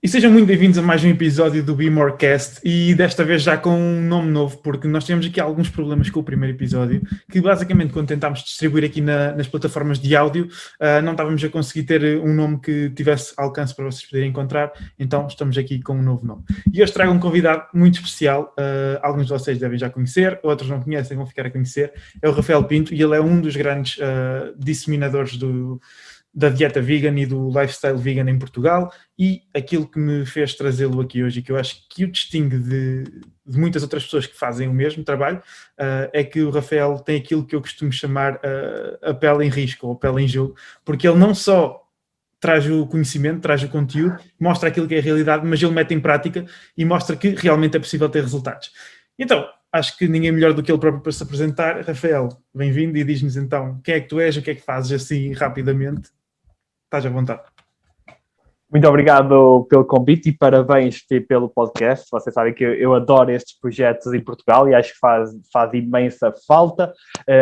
E sejam muito bem-vindos a mais um episódio do Be Morecast e desta vez já com um nome novo, porque nós tivemos aqui alguns problemas com o primeiro episódio, que basicamente quando tentámos distribuir aqui nas plataformas de áudio, não estávamos a conseguir ter um nome que tivesse alcance para vocês poderem encontrar, então estamos aqui com um novo nome. E hoje trago um convidado muito especial, alguns de vocês devem já conhecer, outros não conhecem, vão ficar a conhecer, é o Rafael Pinto e ele é um dos grandes disseminadores da dieta vegan e do lifestyle vegan em Portugal, e aquilo que me fez trazê-lo aqui hoje e que eu acho que o distingue de muitas outras pessoas que fazem o mesmo trabalho, é que o Rafael tem aquilo que eu costumo chamar a pele em risco ou a pele em jogo, porque ele não só traz o conhecimento, traz o conteúdo, mostra aquilo que é a realidade, mas ele mete em prática e mostra que realmente é possível ter resultados. Então, acho que ninguém melhor do que ele próprio para se apresentar. Rafael, bem-vindo e diz-nos então quem é que tu és, o que é que fazes assim rapidamente. Estás à vontade. Muito obrigado pelo convite e parabéns pelo podcast. Vocês sabem que eu adoro estes projetos em Portugal e acho que faz imensa falta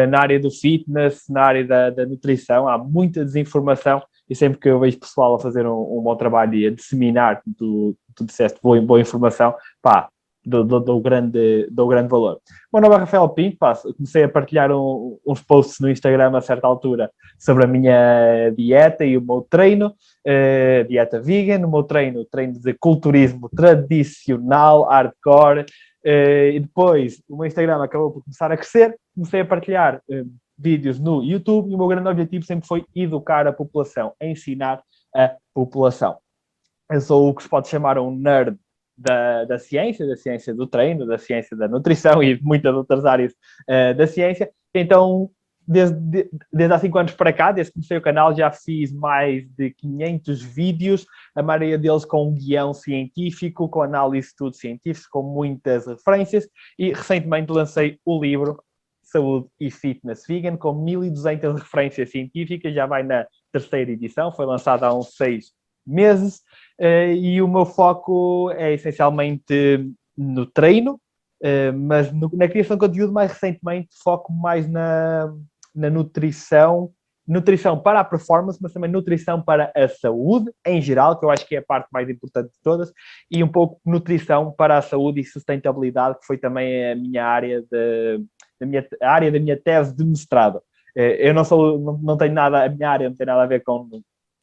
na área do fitness, na área da nutrição. Há muita desinformação e sempre que eu vejo pessoal a fazer um bom trabalho e a disseminar, tu disseste boa informação, dou grande valor. O meu nome é Rafael Pinto, comecei a partilhar uns posts no Instagram a certa altura sobre a minha dieta e o meu treino, dieta vegan, o meu treino de culturismo tradicional, hardcore, e depois o meu Instagram acabou por começar a crescer, comecei a partilhar vídeos no YouTube e o meu grande objetivo sempre foi educar a população, ensinar a população. Eu sou o que se pode chamar um nerd da ciência do treino, da ciência da nutrição e de muitas outras áreas da ciência. Então, desde há 5 anos para cá, desde que comecei o canal, já fiz mais de 500 vídeos, a maioria deles com um guião científico, com análise de estudos científicos, com muitas referências, e recentemente lancei o livro Saúde e Fitness Vegan, com 1200 referências científicas, já vai na 3ª edição, foi lançado há uns 6 meses, e o meu foco é essencialmente no treino, mas na criação de conteúdo mais recentemente foco mais na nutrição para a performance, mas também nutrição para a saúde em geral, que eu acho que é a parte mais importante de todas, e um pouco nutrição para a saúde e sustentabilidade, que foi também a minha área da minha tese de mestrado. Eu não tenho nada, a minha área não tem nada a ver com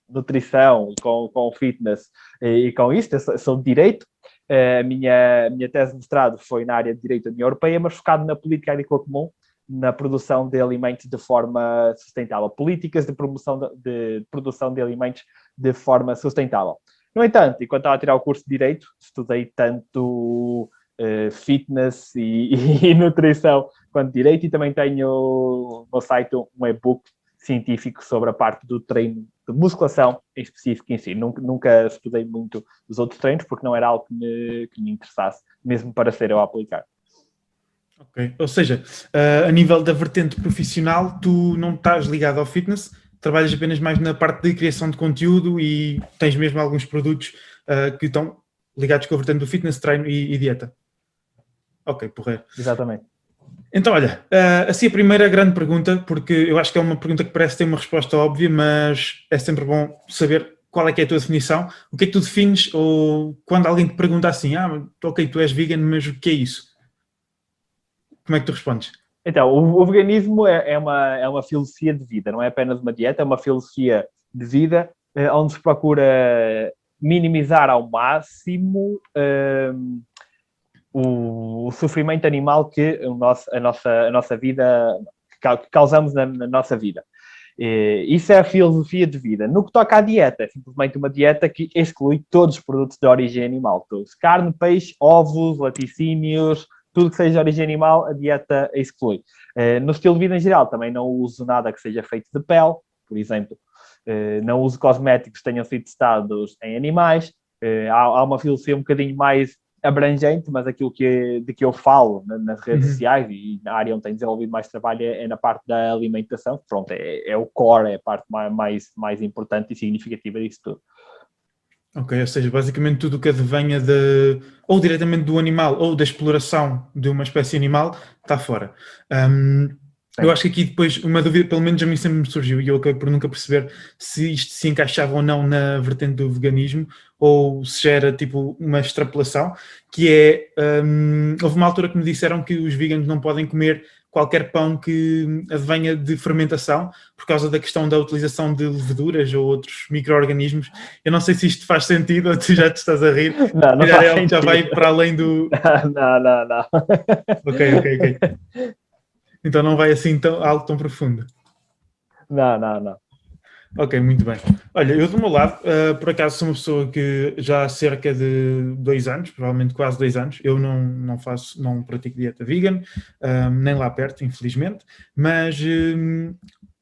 nutrição, com fitness e com isto, eu sou de Direito. A minha tese de mestrado foi na área de Direito da União Europeia, mas focado na política agrícola comum, na produção de alimentos de forma sustentável, políticas de produção de alimentos de forma sustentável. No entanto, enquanto estava a tirar o curso de Direito, estudei tanto fitness e nutrição quanto Direito, e também tenho no site um e-book científico sobre a parte do treino de musculação em específico em si. Nunca estudei muito os outros treinos porque não era algo que me interessasse, mesmo para ser eu a aplicar. Ok, ou seja, a nível da vertente profissional, tu não estás ligado ao fitness, trabalhas apenas mais na parte de criação de conteúdo e tens mesmo alguns produtos que estão ligados com a vertente do fitness, treino e dieta. Ok, porreiro. Exatamente. Então, olha, assim a primeira grande pergunta, porque eu acho que é uma pergunta que parece ter uma resposta óbvia, mas é sempre bom saber qual é que é a tua definição. O que é que tu defines, ou quando alguém te pergunta assim, ok, tu és vegan, mas o que é isso? Como é que tu respondes? Então, o veganismo é uma filosofia de vida, não é apenas uma dieta, é uma filosofia de vida onde se procura minimizar ao máximo o sofrimento animal que a nossa vida, que causamos na nossa vida. Isso é a filosofia de vida. No que toca à dieta, é simplesmente uma dieta que exclui todos os produtos de origem animal. Todos. Carne, peixe, ovos, laticínios, tudo que seja de origem animal, a dieta exclui. No estilo de vida em geral, também não uso nada que seja feito de pele, por exemplo. Não uso cosméticos que tenham sido testados em animais. Há uma filosofia um bocadinho mais abrangente, mas aquilo de que eu falo nas redes sociais e na área onde tenho desenvolvido mais trabalho é na parte da alimentação. Pronto, é o core, é a parte mais importante e significativa disso tudo. Ok, ou seja, basicamente tudo o que advenha ou diretamente do animal ou da exploração de uma espécie animal está fora. Eu acho que aqui depois uma dúvida, pelo menos a mim sempre me surgiu, e eu acabei por nunca perceber se isto se encaixava ou não na vertente do veganismo, ou se já era tipo uma extrapolação, que é, houve uma altura que me disseram que os veganos não podem comer qualquer pão que advenha de fermentação, por causa da questão da utilização de leveduras ou outros micro-organismos. Eu não sei se isto faz sentido ou tu já te estás a rir. Não faz sentido. Já vai para além do... Não. Ok. Então não vai assim algo tão profundo. Não. Ok, muito bem. Olha, eu do meu lado, por acaso sou uma pessoa que já há cerca de 2 anos, provavelmente quase 2 anos, eu não pratico dieta vegan, nem lá perto, infelizmente, mas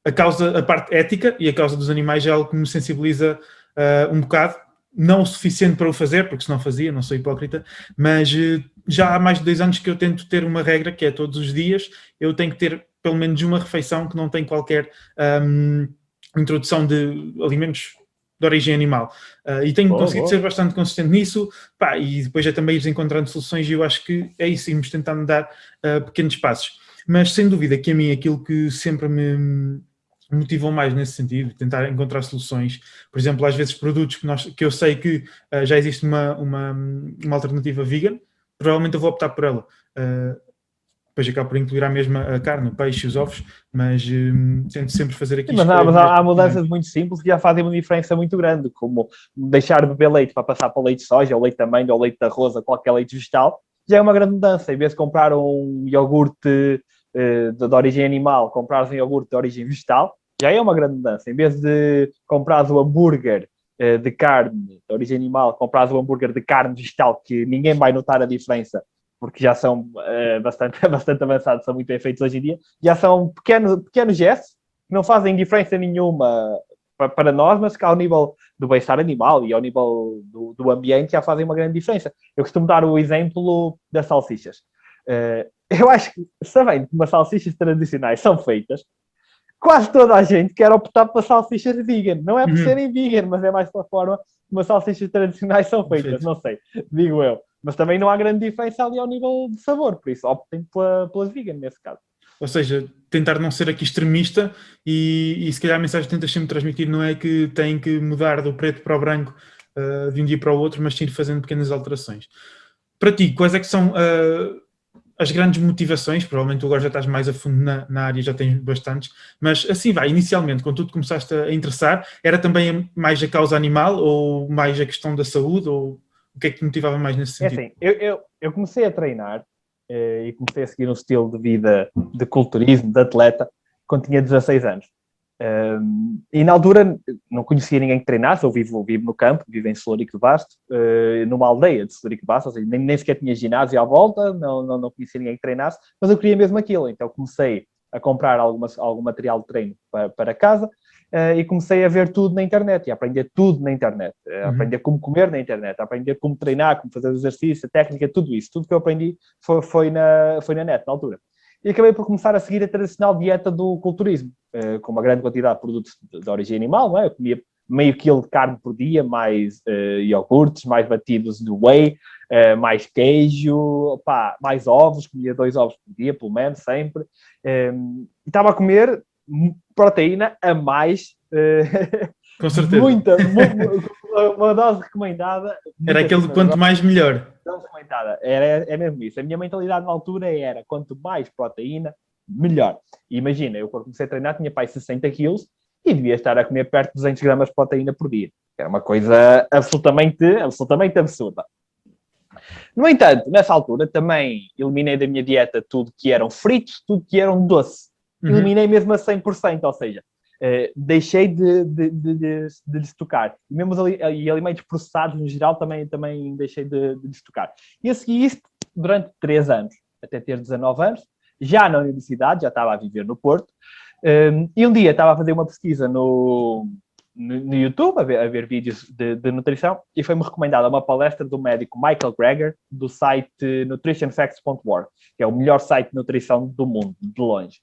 a parte ética e a causa dos animais é algo que me sensibiliza um bocado, não o suficiente para o fazer, porque se não fazia, não sou hipócrita, mas já há mais de 2 anos que eu tento ter uma regra, que é todos os dias eu tenho que ter pelo menos uma refeição que não tem qualquer introdução de alimentos de origem animal. E tenho conseguido ser bastante consistente nisso, e depois é também ir encontrando soluções, e eu acho que é isso, irmos tentando dar pequenos passos. Mas sem dúvida que a mim aquilo que sempre me motivam mais nesse sentido, tentar encontrar soluções, por exemplo, às vezes produtos que eu sei que já existe uma alternativa vegan, provavelmente eu vou optar por ela. Depois acabo por incluir a mesma a carne, o peixe, os ovos, mas tento sempre fazer aqui... Mas há mudanças muito simples que já fazem uma diferença muito grande, como deixar de beber leite para passar para o leite de soja, ou leite de amêndoa, ou leite de arroz, ou qualquer leite vegetal, já é uma grande mudança. Em vez de comprar um iogurte de origem animal, comprares um iogurte de origem vegetal, já é uma grande mudança. Em vez de comprares o hambúrguer de carne de origem animal, comprares o hambúrguer de carne vegetal, que ninguém vai notar a diferença, porque já são bastante avançados, são muito bem feitos hoje em dia, já são pequenos gestos que não fazem diferença nenhuma para nós, mas que ao nível do bem-estar animal e ao nível do ambiente já fazem uma grande diferença. Eu costumo dar o exemplo das salsichas. Eu acho que, sabendo que umas salsichas tradicionais são feitas, quase toda a gente quer optar para salsichas vegan. Não é por serem vegan, mas é mais pela forma como as salsichas tradicionais são feitas. Não sei, digo eu. Mas também não há grande diferença ali ao nível de sabor, por isso optem pelas vegan nesse caso. Ou seja, tentar não ser aqui extremista e se calhar a mensagem que tentas sempre transmitir não é que tem que mudar do preto para o branco de um dia para o outro, mas sim fazendo pequenas alterações. Para ti, quais é que são as grandes motivações? Provavelmente tu agora já estás mais a fundo na área, já tens bastantes, mas assim vai, inicialmente, quando tu te começaste a interessar, era também mais a causa animal ou mais a questão da saúde, ou o que é que te motivava mais nesse sentido? É assim, eu comecei a treinar e comecei a seguir um estilo de vida de culturismo, de atleta, quando tinha 16 anos. E na altura não conhecia ninguém que treinasse, eu vivo no campo, vivo em Celurico de Basto, numa aldeia de Celurico de Basto, ou seja, nem sequer tinha ginásio à volta, não conhecia ninguém que treinasse, mas eu queria mesmo aquilo, então comecei a comprar algum material de treino para casa, e comecei a ver tudo na internet, e a aprender tudo na internet, a aprender como comer na internet, a aprender como treinar, como fazer exercício, a técnica, tudo isso. Tudo que eu aprendi foi na net, na altura. E acabei por começar a seguir a tradicional dieta do culturismo, com uma grande quantidade de produtos de origem animal, não é? Eu comia meio quilo de carne por dia, mais iogurtes, mais batidos de whey, mais queijo, mais ovos, comia 2 ovos por dia, pelo menos, sempre. E estava a comer proteína a mais. Com certeza. Uma dose recomendada. Era aquele quanto mais melhor. Dose recomendada. É mesmo isso. A minha mentalidade na altura era quanto mais proteína, melhor. E imagina, eu quando comecei a treinar tinha 60 quilos e devia estar a comer perto de 200 gramas de proteína por dia. Era uma coisa absolutamente absurda. No entanto, nessa altura também eliminei da minha dieta tudo que eram fritos, tudo que eram doce. Eliminei mesmo a 100%, ou seja, deixei de lhes tocar. E mesmo e alimentos processados, no geral, também deixei de lhes tocar. E eu segui isto durante 3 anos, até ter 19 anos, já na universidade, já estava a viver no Porto, e um dia estava a fazer uma pesquisa no YouTube, a ver vídeos de nutrição, e foi-me recomendada uma palestra do médico Michael Greger, do site nutritionfacts.org, que é o melhor site de nutrição do mundo, de longe.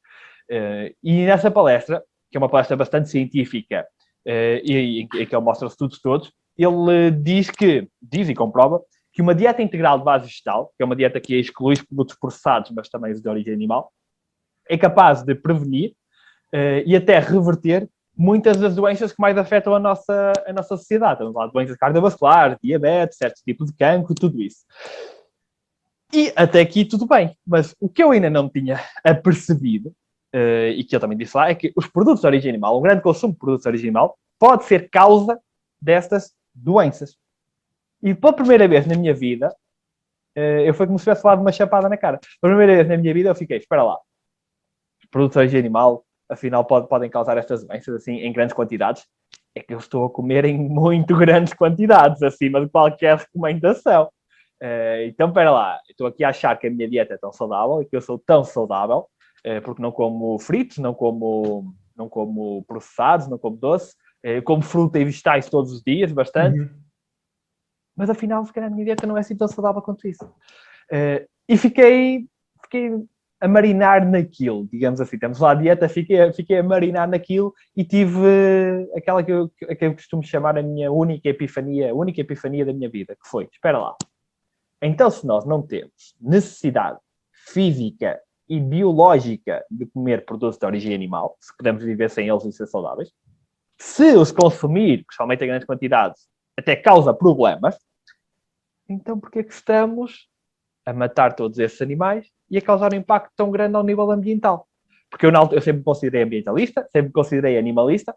E nessa palestra, que é uma palestra bastante científica, e que ele mostra os estudos todos, ele diz e comprova, que uma dieta integral de base vegetal, que é uma dieta que exclui os produtos processados, mas também os de origem animal, é capaz de prevenir e até reverter muitas das doenças que mais afetam a nossa sociedade. Estamos lá de doenças cardiovasculares, diabetes, certos tipos de cancro, tudo isso. E até aqui tudo bem, mas o que eu ainda não tinha apercebido, e que eu também disse lá, é que os produtos de origem animal, um grande consumo de produtos de origem animal, pode ser causa destas doenças. E pela primeira vez na minha vida, eu foi como se tivesse levado uma chapada na cara. Pela primeira vez na minha vida eu fiquei, espera lá, os produtos de origem animal, afinal podem causar estas doenças assim em grandes quantidades. É que eu estou a comer em muito grandes quantidades, acima de qualquer recomendação. Então, espera lá, estou aqui a achar que a minha dieta é tão saudável e que eu sou tão saudável, porque não como fritos, não como processados, não como doce, como fruta e vegetais todos os dias, bastante. Uhum. Mas afinal, se calhar a minha dieta não é assim tão saudável quanto isso. E fiquei a marinar naquilo, digamos assim. Temos lá a dieta, fiquei a marinar naquilo e tive aquela que eu costumo chamar a minha única epifania da minha vida, que foi, espera lá. Então, se nós não temos necessidade física e biológica de comer produtos de origem animal, se podemos viver sem eles e ser saudáveis, se os consumir, principalmente em grandes quantidades, até causa problemas, então porquê que estamos a matar todos esses animais e a causar um impacto tão grande ao nível ambiental? Porque eu sempre me considerei ambientalista, sempre me considerei animalista.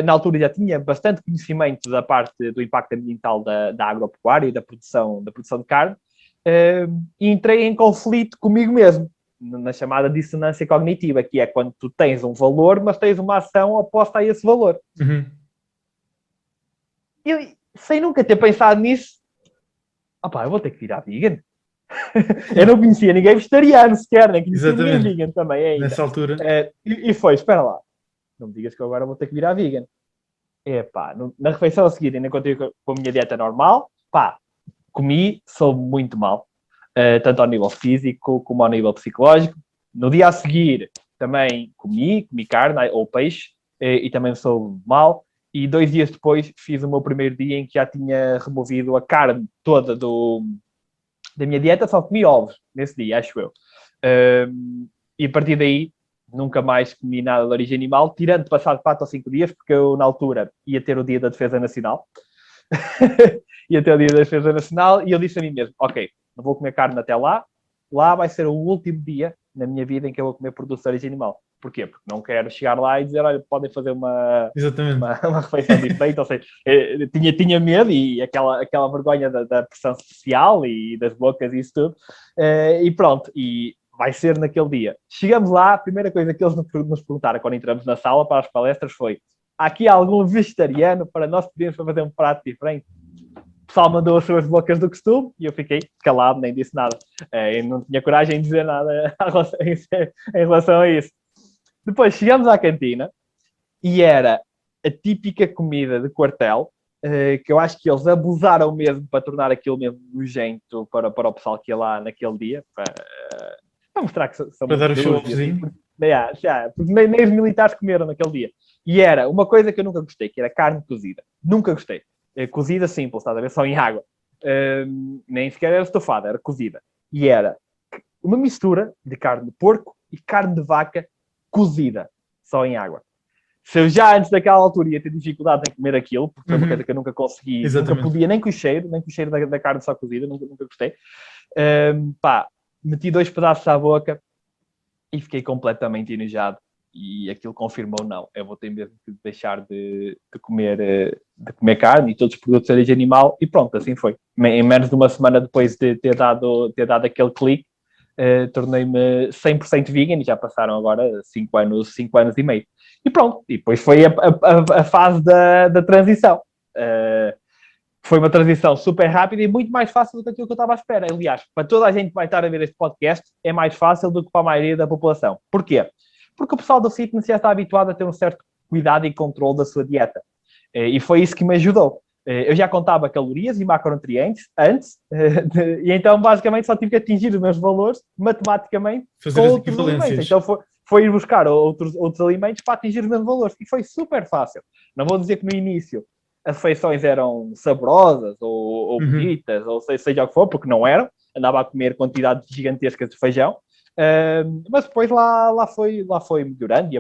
Na altura já tinha bastante conhecimento da parte do impacto ambiental da agropecuária e da produção de carne, e entrei em conflito comigo mesmo, na chamada dissonância cognitiva, que é quando tu tens um valor, mas tens uma ação oposta a esse valor. Uhum. Eu, sem nunca ter pensado nisso, eu vou ter que virar vegan. Eu não conhecia ninguém vegetariano sequer, nem conhecia ninguém vegan também ainda. Nessa altura. E foi, espera lá, não me digas que eu agora vou ter que virar vegan. Na refeição a seguir ainda continuei com a minha dieta normal, comi, soube muito mal, tanto ao nível físico como ao nível psicológico. No dia a seguir também comi carne ou peixe, e também soube mal. E 2 dias depois fiz o meu primeiro dia em que já tinha removido a carne toda da minha dieta, só comi ovos nesse dia, acho eu. E a partir daí nunca mais comi nada de origem animal, tirando passado 4 ou 5 dias, porque eu na altura ia ter o dia da defesa nacional. Ia ter o dia da defesa nacional e eu disse a mim mesmo, ok, não vou comer carne até lá vai ser o último dia na minha vida em que eu vou comer produtos de origem animal. Porquê? Porque não quero chegar lá e dizer, olha, podem fazer uma refeição diferente, ou seja, tinha medo e aquela vergonha da pressão social e das bocas e isso tudo, e pronto, e vai ser naquele dia. Chegamos lá, a primeira coisa que eles nos perguntaram quando entramos na sala para as palestras foi, há aqui algum vegetariano para nós podermos fazer um prato diferente? O pessoal mandou as suas bocas do costume e eu fiquei calado, nem disse nada. Eu não tinha coragem de dizer nada em relação a isso. Depois chegamos à cantina e era a típica comida de quartel, que eu acho que eles abusaram mesmo para tornar aquilo mesmo nojento para o pessoal que ia lá naquele dia, para mostrar que são para dar o showzinho. Porque nem os militares comeram naquele dia. E era uma coisa que eu nunca gostei, que era carne cozida. Nunca gostei. Cozida simples, estás a ver? Só em água. Nem sequer era estofada, era cozida. E era uma mistura de carne de porco e carne de vaca cozida, só em água. Se eu já antes daquela altura ia ter dificuldade em comer aquilo, porque foi uma coisa que eu nunca consegui, nunca podia, nem com o cheiro da carne só cozida, nunca gostei. Meti 2 pedaços à boca e fiquei completamente enojado. E aquilo confirmou, não, eu vou ter mesmo que deixar de comer carne e todos os produtos de origem animal, e pronto, assim foi. Em menos de uma semana depois de ter dado aquele clique, tornei-me 100% vegan e já passaram agora 5 anos e meio. E pronto, e depois foi a fase da transição. Foi uma transição super rápida e muito mais fácil do que aquilo que eu estava à espera. Aliás, para toda a gente que vai estar a ver este podcast, é mais fácil do que para a maioria da população. Porquê? Porque o pessoal do fitness já está habituado a ter um certo cuidado e controle da sua dieta. E foi isso que me ajudou. Eu já contava calorias e macronutrientes antes, e então basicamente só tive que atingir os meus valores matematicamente fazer com as outros alimentos. equivalências. Então foi ir buscar outros alimentos para atingir os meus valores. E foi super fácil. Não vou dizer que no início as refeições eram saborosas ou bonitas, ou seja o que for, porque não eram. Andava a comer quantidades gigantescas de feijão. Mas depois lá foi melhorando e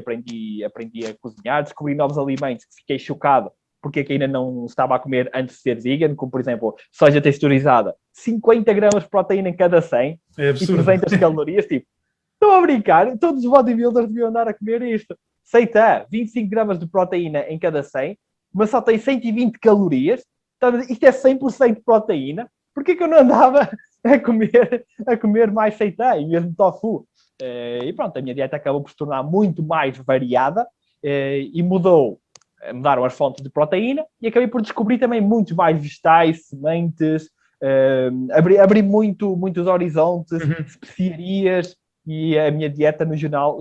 aprendi a cozinhar, descobri novos alimentos que fiquei chocado porque é que ainda não estava a comer antes de ser vegan, como por exemplo, soja texturizada, 50 gramas de proteína em cada 100 É e absurdo. 300 calorias, tipo, estou a brincar, todos os bodybuilders deviam andar a comer isto. Seita, 25 gramas de proteína em cada 100, mas só tem 120 calorias, então isto é 100% de proteína, porquê que eu não andava a comer mais seitã e mesmo tofu? E pronto, a minha dieta acabou por se tornar muito mais variada e mudaram as fontes de proteína e acabei por descobrir também muitos mais vegetais, sementes, abri muitos horizontes, especiarias, e a minha dieta no geral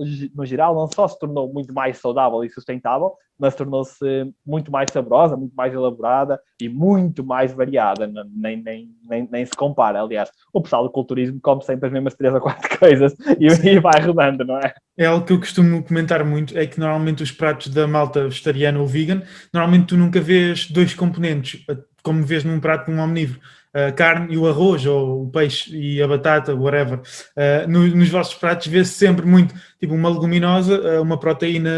não só se tornou muito mais saudável e sustentável, mas tornou-se muito mais saborosa, muito mais elaborada e muito mais variada, nem se compara. Aliás, o pessoal do culturismo come sempre as mesmas 3 ou 4 coisas e vai rodando, não é? É algo que eu costumo comentar muito, é que normalmente os pratos da malta vegetariana ou vegan, normalmente tu nunca vês 2 componentes, como vês num prato de um omnívoro, a carne e o arroz, ou o peixe e a batata, whatever. Nos vossos pratos vê-se sempre muito, tipo uma leguminosa, uma proteína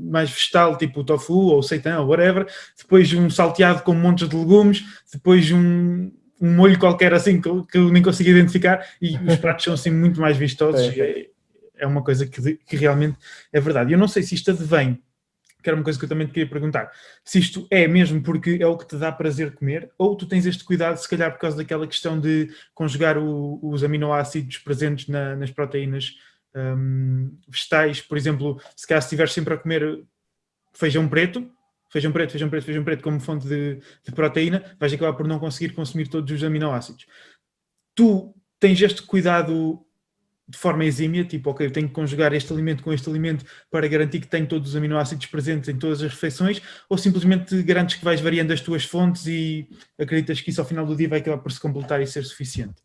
mais vegetal, tipo o tofu ou o seitã ou whatever, depois um salteado com montes de legumes, depois um molho qualquer assim que eu nem consigo identificar, e os pratos são assim muito mais vistosos. É uma coisa que realmente é verdade. Eu não sei se isto advém, que era uma coisa que eu também te queria perguntar, se isto é mesmo porque é o que te dá prazer comer, ou tu tens este cuidado, se calhar por causa daquela questão de conjugar os aminoácidos presentes nas proteínas vegetais. Por exemplo, se calhar se estiveres sempre a comer feijão preto como fonte de proteína, vais acabar por não conseguir consumir todos os aminoácidos. Tu tens este cuidado de forma exímia, tipo, ok, eu tenho que conjugar este alimento com este alimento para garantir que tenho todos os aminoácidos presentes em todas as refeições, ou simplesmente garantes que vais variando as tuas fontes e acreditas que isso ao final do dia vai acabar por se completar e ser suficiente?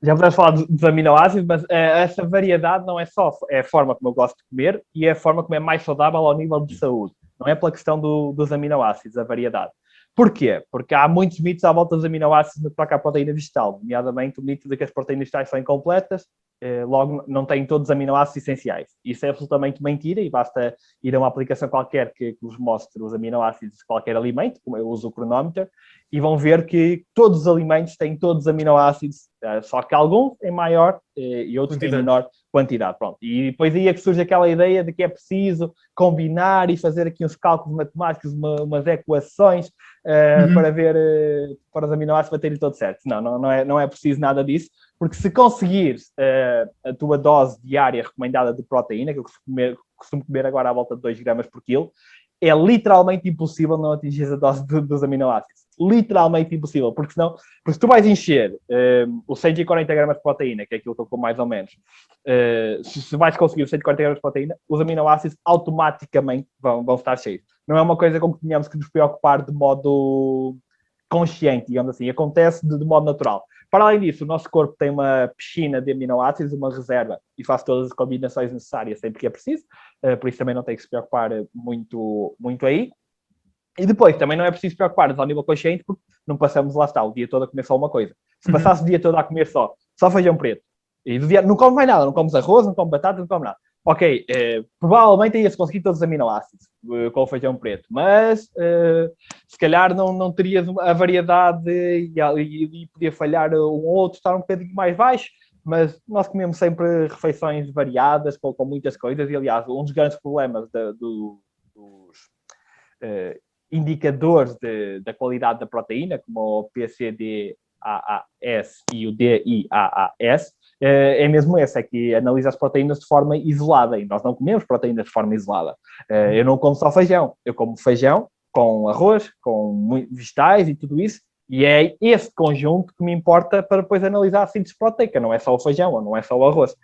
Já podemos falar dos aminoácidos, mas essa variedade não é só a forma como eu gosto de comer e é a forma como é mais saudável ao nível de saúde. Não é pela questão dos aminoácidos, a variedade. Porquê? Porque há muitos mitos à volta dos aminoácidos no que toca à proteína vegetal, nomeadamente o mito de que as proteínas vegetais são incompletas, logo não têm todos os aminoácidos essenciais. Isso é absolutamente mentira e basta ir a uma aplicação qualquer que vos mostre os aminoácidos de qualquer alimento, como eu uso o cronómetro, e vão ver que todos os alimentos têm todos os aminoácidos, só que alguns em maior e outros em menor quantidade. Pronto. E depois aí é que surge aquela ideia de que é preciso combinar e fazer aqui uns cálculos matemáticos, umas equações para ver para os aminoácidos baterem todos certos. Não é preciso nada disso, porque se conseguires a tua dose diária recomendada de proteína, que eu costumo comer agora à volta de 2 gramas por quilo, é literalmente impossível não atingir a dose dos aminoácidos. Literalmente impossível, porque se tu vais encher os 140 gramas de proteína, que é aquilo que eu como mais ou menos, se vais conseguir os 140 gramas de proteína, os aminoácidos automaticamente vão estar cheios. Não é uma coisa com que tenhamos que nos preocupar de modo consciente, digamos assim, acontece de modo natural. Para além disso, o nosso corpo tem uma piscina de aminoácidos, uma reserva, e faz todas as combinações necessárias sempre que é preciso, por isso também não tem que se preocupar muito aí. E depois, também não é preciso preocupar-nos ao nível consciente, porque não passamos, lá está, o dia todo a comer só uma coisa. Se passasse o dia todo a comer só feijão preto, e do dia, não comes mais nada, não comes arroz, não comes batata, não comes nada. Ok, provavelmente ia-se conseguir todos os aminoácidos com o feijão preto, mas se calhar não terias a variedade e podia falhar um ou outro, estar um bocadinho mais baixo, mas nós comemos sempre refeições variadas, com muitas coisas, e aliás, um dos grandes problemas dos indicadores da qualidade da proteína, como o PCDAAS e o DIAAS, é mesmo esse, é que analisa as proteínas de forma isolada, e nós não comemos proteínas de forma isolada. Eu não como só feijão, eu como feijão com arroz, com vegetais e tudo isso, e é esse conjunto que me importa para depois analisar a síntese proteica, não é só o feijão, ou não é só o arroz.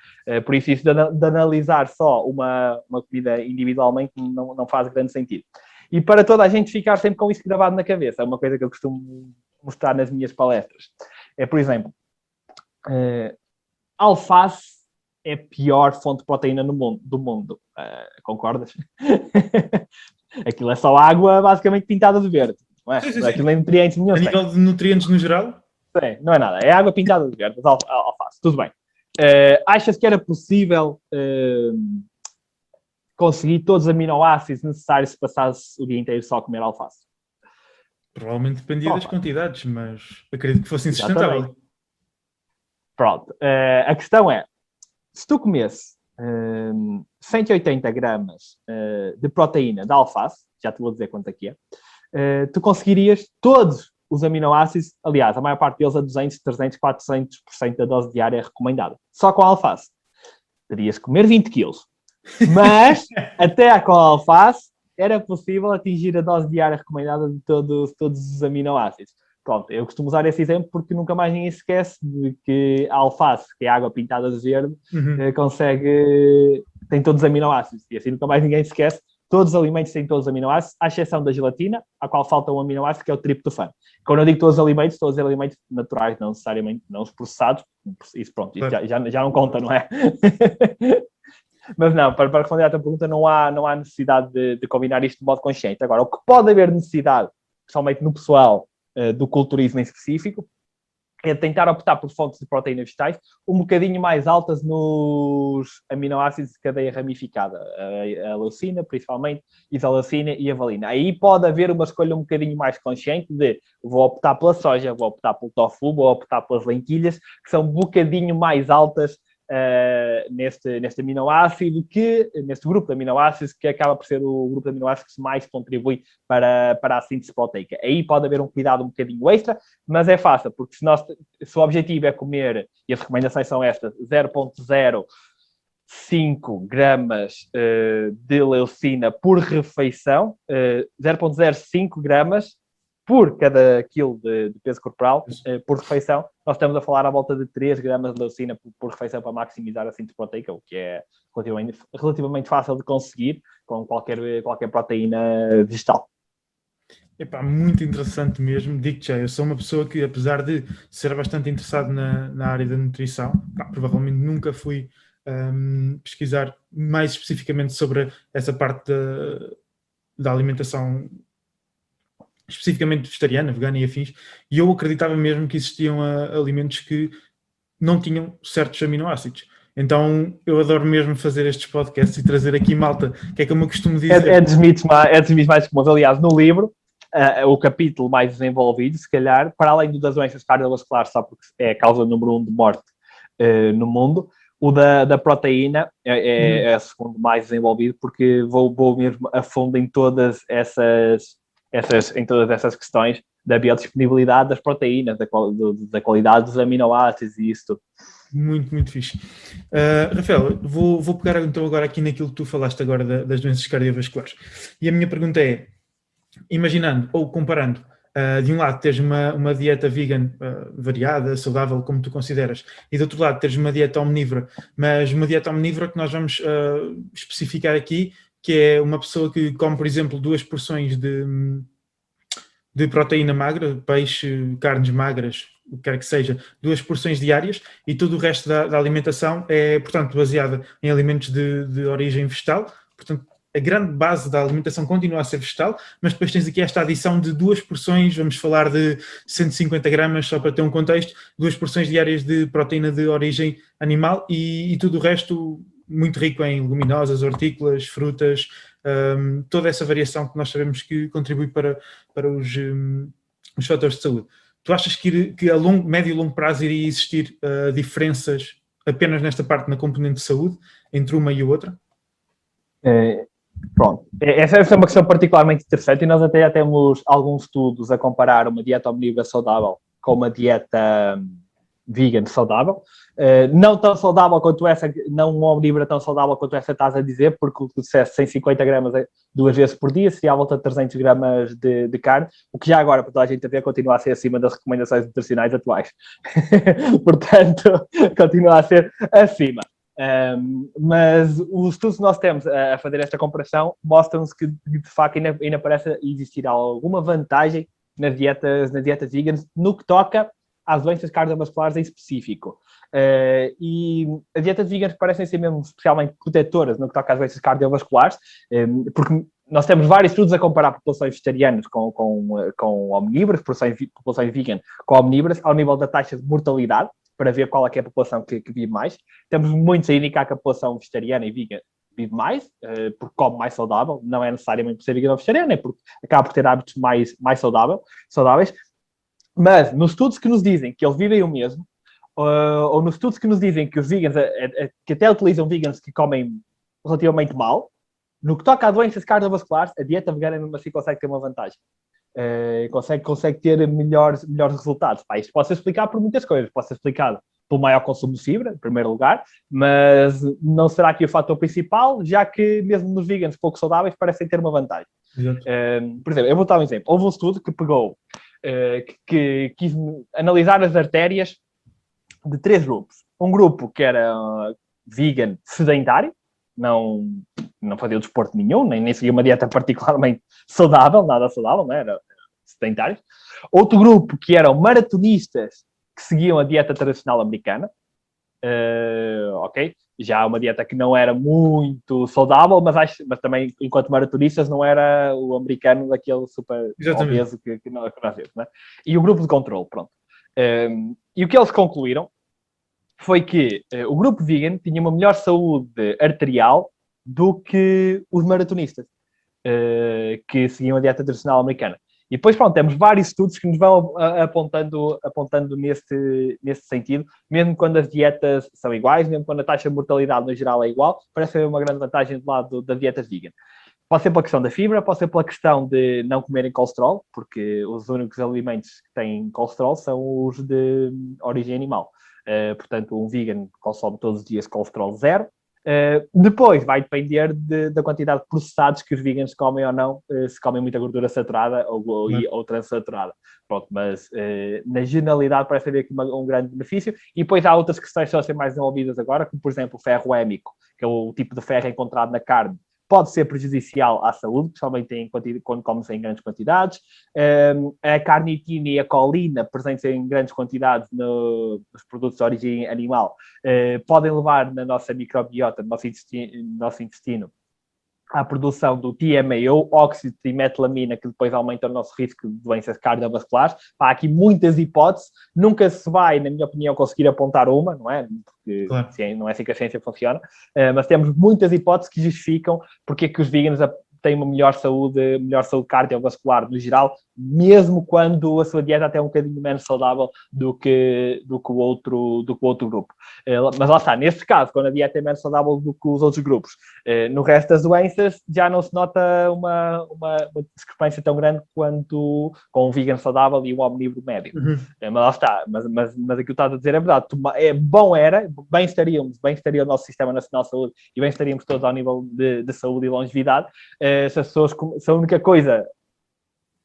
Por isso de analisar só uma comida individualmente não faz grande sentido. E para toda a gente ficar sempre com isso gravado na cabeça, é uma coisa que eu costumo mostrar nas minhas palestras. É, por exemplo, alface é a pior fonte de proteína do mundo. Concordas? Aquilo é só água basicamente pintada de verde. Não é? Sim. Aquilo não é nutrientes nenhum. A nível de nutrientes no geral? Não é nada. É água pintada de verde, alface. Tudo bem. Achas que era possível conseguir todos os aminoácidos necessários se passasse o dia inteiro só a comer alface? Provavelmente dependia das quantidades, mas acredito que fosse insustentável. Exatamente. Pronto. A questão é, se tu comesse 180 gramas de proteína de alface, já te vou dizer quanto aqui é, tu conseguirias todos os aminoácidos, aliás, a maior parte deles a 200, 300, 400% da dose diária recomendada. Só com a alface. Terias que comer 20 quilos. Mas, até com a alface, era possível atingir a dose diária recomendada de todos os aminoácidos. Pronto, eu costumo usar esse exemplo porque nunca mais ninguém se esquece de que a alface, que é água pintada de verde, tem todos os aminoácidos. E assim nunca mais ninguém se esquece. Todos os alimentos têm todos os aminoácidos, à exceção da gelatina, a qual falta um aminoácido, que é o triptofano. Quando eu digo todos os alimentos naturais, não necessariamente não os processados. Isso, pronto, isso já não conta, não é? Mas não, para responder à tua pergunta, não há necessidade de combinar isto de modo consciente. Agora, o que pode haver necessidade, principalmente no pessoal do culturismo em específico, é tentar optar por fontes de proteínas vegetais um bocadinho mais altas nos aminoácidos de cadeia ramificada. A leucina, principalmente, isoleucina e a valina. Aí pode haver uma escolha um bocadinho mais consciente de vou optar pela soja, vou optar pelo tofu, vou optar pelas lentilhas, que são um bocadinho mais altas neste aminoácido, neste grupo de aminoácidos, que acaba por ser o grupo de aminoácidos que mais contribui para a síntese proteica. Aí pode haver um cuidado um bocadinho extra, mas é fácil, porque se o objetivo é comer, e as recomendações são estas, 0,05 gramas de leucina por refeição, 0,05 gramas por cada quilo de peso corporal por refeição, nós estamos a falar à volta de 3 gramas de leucina por refeição para maximizar a síntese proteica, o que é relativamente fácil de conseguir com qualquer proteína vegetal. Epá, muito interessante mesmo. Digo-te já, eu sou uma pessoa que, apesar de ser bastante interessado na área da nutrição, provavelmente nunca fui pesquisar mais especificamente sobre essa parte da alimentação especificamente vegetariana, vegana e afins, e eu acreditava mesmo que existiam alimentos que não tinham certos aminoácidos. Então eu adoro mesmo fazer estes podcasts e trazer aqui malta, que é como eu costumo dizer. É dos mitos mais comuns. Aliás, no livro, o capítulo mais desenvolvido, se calhar, para além das doenças cardiovasculares, só porque é a causa número 1 de morte no mundo, o da proteína é o segundo mais desenvolvido, porque vou mesmo a fundo em todas essas questões da biodisponibilidade das proteínas, da qualidade dos aminoácidos e isso tudo. Muito, muito fixe. Rafael, vou pegar então agora aqui naquilo que tu falaste agora das doenças cardiovasculares. E a minha pergunta é, imaginando ou comparando, de um lado teres uma dieta vegan variada, saudável, como tu consideras, e do outro lado teres uma dieta omnívora, mas uma dieta omnívora que nós vamos especificar aqui, que é uma pessoa que come, por exemplo, 2 porções de proteína magra, peixe, carnes magras, o que quer que seja, 2 porções diárias, e todo o resto da alimentação é, portanto, baseada em alimentos de origem vegetal. Portanto, a grande base da alimentação continua a ser vegetal, mas depois tens aqui esta adição de 2 porções, vamos falar de 150 gramas, só para ter um contexto, 2 porções diárias de proteína de origem animal e tudo o resto muito rico em leguminosas, hortícolas, frutas, toda essa variação que nós sabemos que contribui para os fatores de saúde. Tu achas que a médio e longo prazo iria existir diferenças apenas nesta parte, na componente de saúde, entre uma e a outra? Pronto, essa é uma questão particularmente interessante e nós até já temos alguns estudos a comparar uma dieta omnívora saudável com uma dieta vegan saudável, não tão saudável quanto essa, não uma omnívora tão saudável quanto essa estás a dizer, porque o que tu disseste 150 gramas 2 vezes por dia, seria à volta de 300 gramas de carne, o que já agora, para toda a gente a ver, continua a ser acima das recomendações nutricionais atuais. Portanto, continua a ser acima. Mas os estudos que nós temos a fazer esta comparação mostram-nos que, de facto, ainda parece existir alguma vantagem nas dietas veganas no que toca às doenças cardiovasculares em específico. E as dietas veganas parecem ser mesmo especialmente protetoras no que toca às doenças cardiovasculares, porque nós temos vários estudos a comparar populações vegetarianas com omnívoras, populações vegan com omnívoras, ao nível da taxa de mortalidade, para ver qual é que é a população que vive mais. Temos muitos a indicar que a população vegetariana e vegan vive mais, porque come mais saudável, não é necessariamente por ser vegan ou vegetariano, é porque acaba por ter hábitos mais saudáveis. Mas nos estudos que nos dizem que eles vivem o mesmo, ou nos estudos que nos dizem que os vegans, que até utilizam vegans que comem relativamente mal, no que toca a doenças cardiovasculares, a dieta vegana mesmo assim consegue ter uma vantagem. Consegue ter melhores resultados. Pá, isto pode ser explicado por muitas coisas. Pode ser explicado pelo maior consumo de fibra, em primeiro lugar, mas não será aqui o fator principal, já que mesmo nos vegans pouco saudáveis parecem ter uma vantagem. Por exemplo, eu vou dar um exemplo. Houve um estudo que pegou, que quis analisar as artérias de 3 grupos. Um grupo que era vegan sedentário, não fazia desporto nenhum, nem seguia uma dieta particularmente saudável, nada saudável, não era sedentário. Outro grupo que eram maratonistas que seguiam a dieta tradicional americana, ok? Já uma dieta que não era muito saudável, mas também, enquanto maratonistas, não era o americano daquele super obeso que nós vemos, né? E o grupo de controle, pronto. E o que eles concluíram foi que o grupo vegan tinha uma melhor saúde arterial do que os maratonistas, que seguiam a dieta tradicional americana. E depois, pronto, temos vários estudos que nos vão apontando nesse sentido, mesmo quando as dietas são iguais, mesmo quando a taxa de mortalidade no geral é igual, parece haver uma grande vantagem do lado das dietas vegan. Pode ser pela questão da fibra, pode ser pela questão de não comerem colesterol, porque os únicos alimentos que têm colesterol são os de origem animal. Portanto, um vegan consome todos os dias colesterol zero. Depois vai depender da quantidade de processados que os vegans comem ou não, se comem muita gordura saturada ou transaturada. Pronto, mas na generalidade parece haver aqui um grande benefício. E depois há outras questões que estão a ser mais desenvolvidas agora, como por exemplo o ferro hémico, que é o tipo de ferro encontrado na carne, pode ser prejudicial à saúde, principalmente quando come-se em grandes quantidades. A carnitina e a colina, presentes em grandes quantidades nos produtos de origem animal, podem levar na nossa microbiota, no nosso intestino, à produção do TMAO, óxido de trimetilamina, que depois aumenta o nosso risco de doenças cardiovasculares. Há aqui muitas hipóteses. Nunca se vai, na minha opinião, conseguir apontar uma, não é? Porque claro, não é assim que a ciência funciona. Mas temos muitas hipóteses que justificam porque é que os veganos têm uma melhor saúde cardiovascular no geral, mesmo quando a sua dieta até é um bocadinho menos saudável do que o outro grupo. Mas lá está, neste caso, quando a dieta é menos saudável do que os outros grupos, no resto das doenças já não se nota uma discrepância tão grande quanto com um vegan saudável e um omnívoro médio. Mas lá está, mas aquilo que estás a dizer é verdade. Bem estaria o nosso Sistema Nacional de Saúde e bem estaríamos todos ao nível de saúde e longevidade, se a única coisa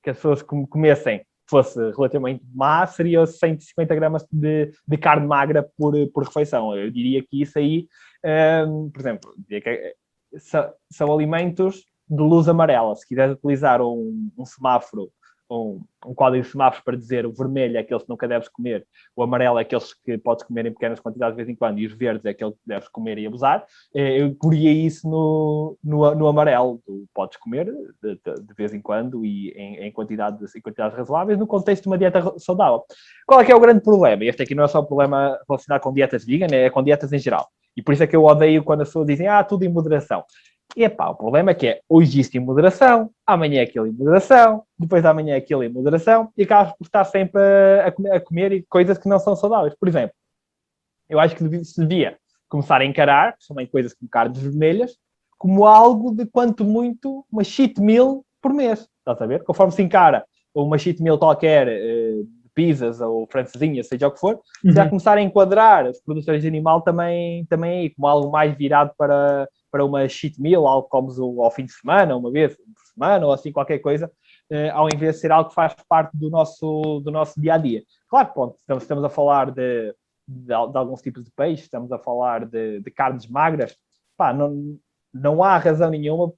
que as pessoas comessem fosse relativamente má, seria 150 gramas de carne magra por refeição. Eu diria que isso aí, por exemplo, são alimentos de luz amarela. Se quiseres utilizar um semáforo, um código de semáforos para dizer o vermelho é aqueles que nunca deves comer, o amarelo é aqueles que podes comer em pequenas quantidades de vez em quando, e os verdes é aqueles que deves comer e abusar, eu poria isso no amarelo. Tu podes comer de vez em quando e em quantidades razoáveis no contexto de uma dieta saudável. Qual é que é o grande problema? Este aqui não é só um problema relacionado com dietas vegan, é com dietas em geral. E por isso é que eu odeio quando as pessoas dizem tudo em moderação. E o problema é que hoje isto em moderação, amanhã é aquilo em moderação, depois de amanhã é aquilo em moderação, e acabas por estar sempre a comer coisas que não são saudáveis. Por exemplo, eu acho que se devia começar a encarar, principalmente coisas como carnes vermelhas, como algo de quanto muito uma cheat meal por mês. Estás a ver? Conforme se encara uma cheat meal qualquer, pizzas ou francesinhas, seja o que for, já começar a enquadrar as produções de animal também aí, como algo mais virado para uma cheat meal, algo que comes ao fim de semana, uma vez por semana, ou assim qualquer coisa, ao invés de ser algo que faz parte do nosso dia-a-dia. Claro, pronto, estamos a falar de alguns tipos de peixe, estamos a falar de carnes magras, não há razão nenhuma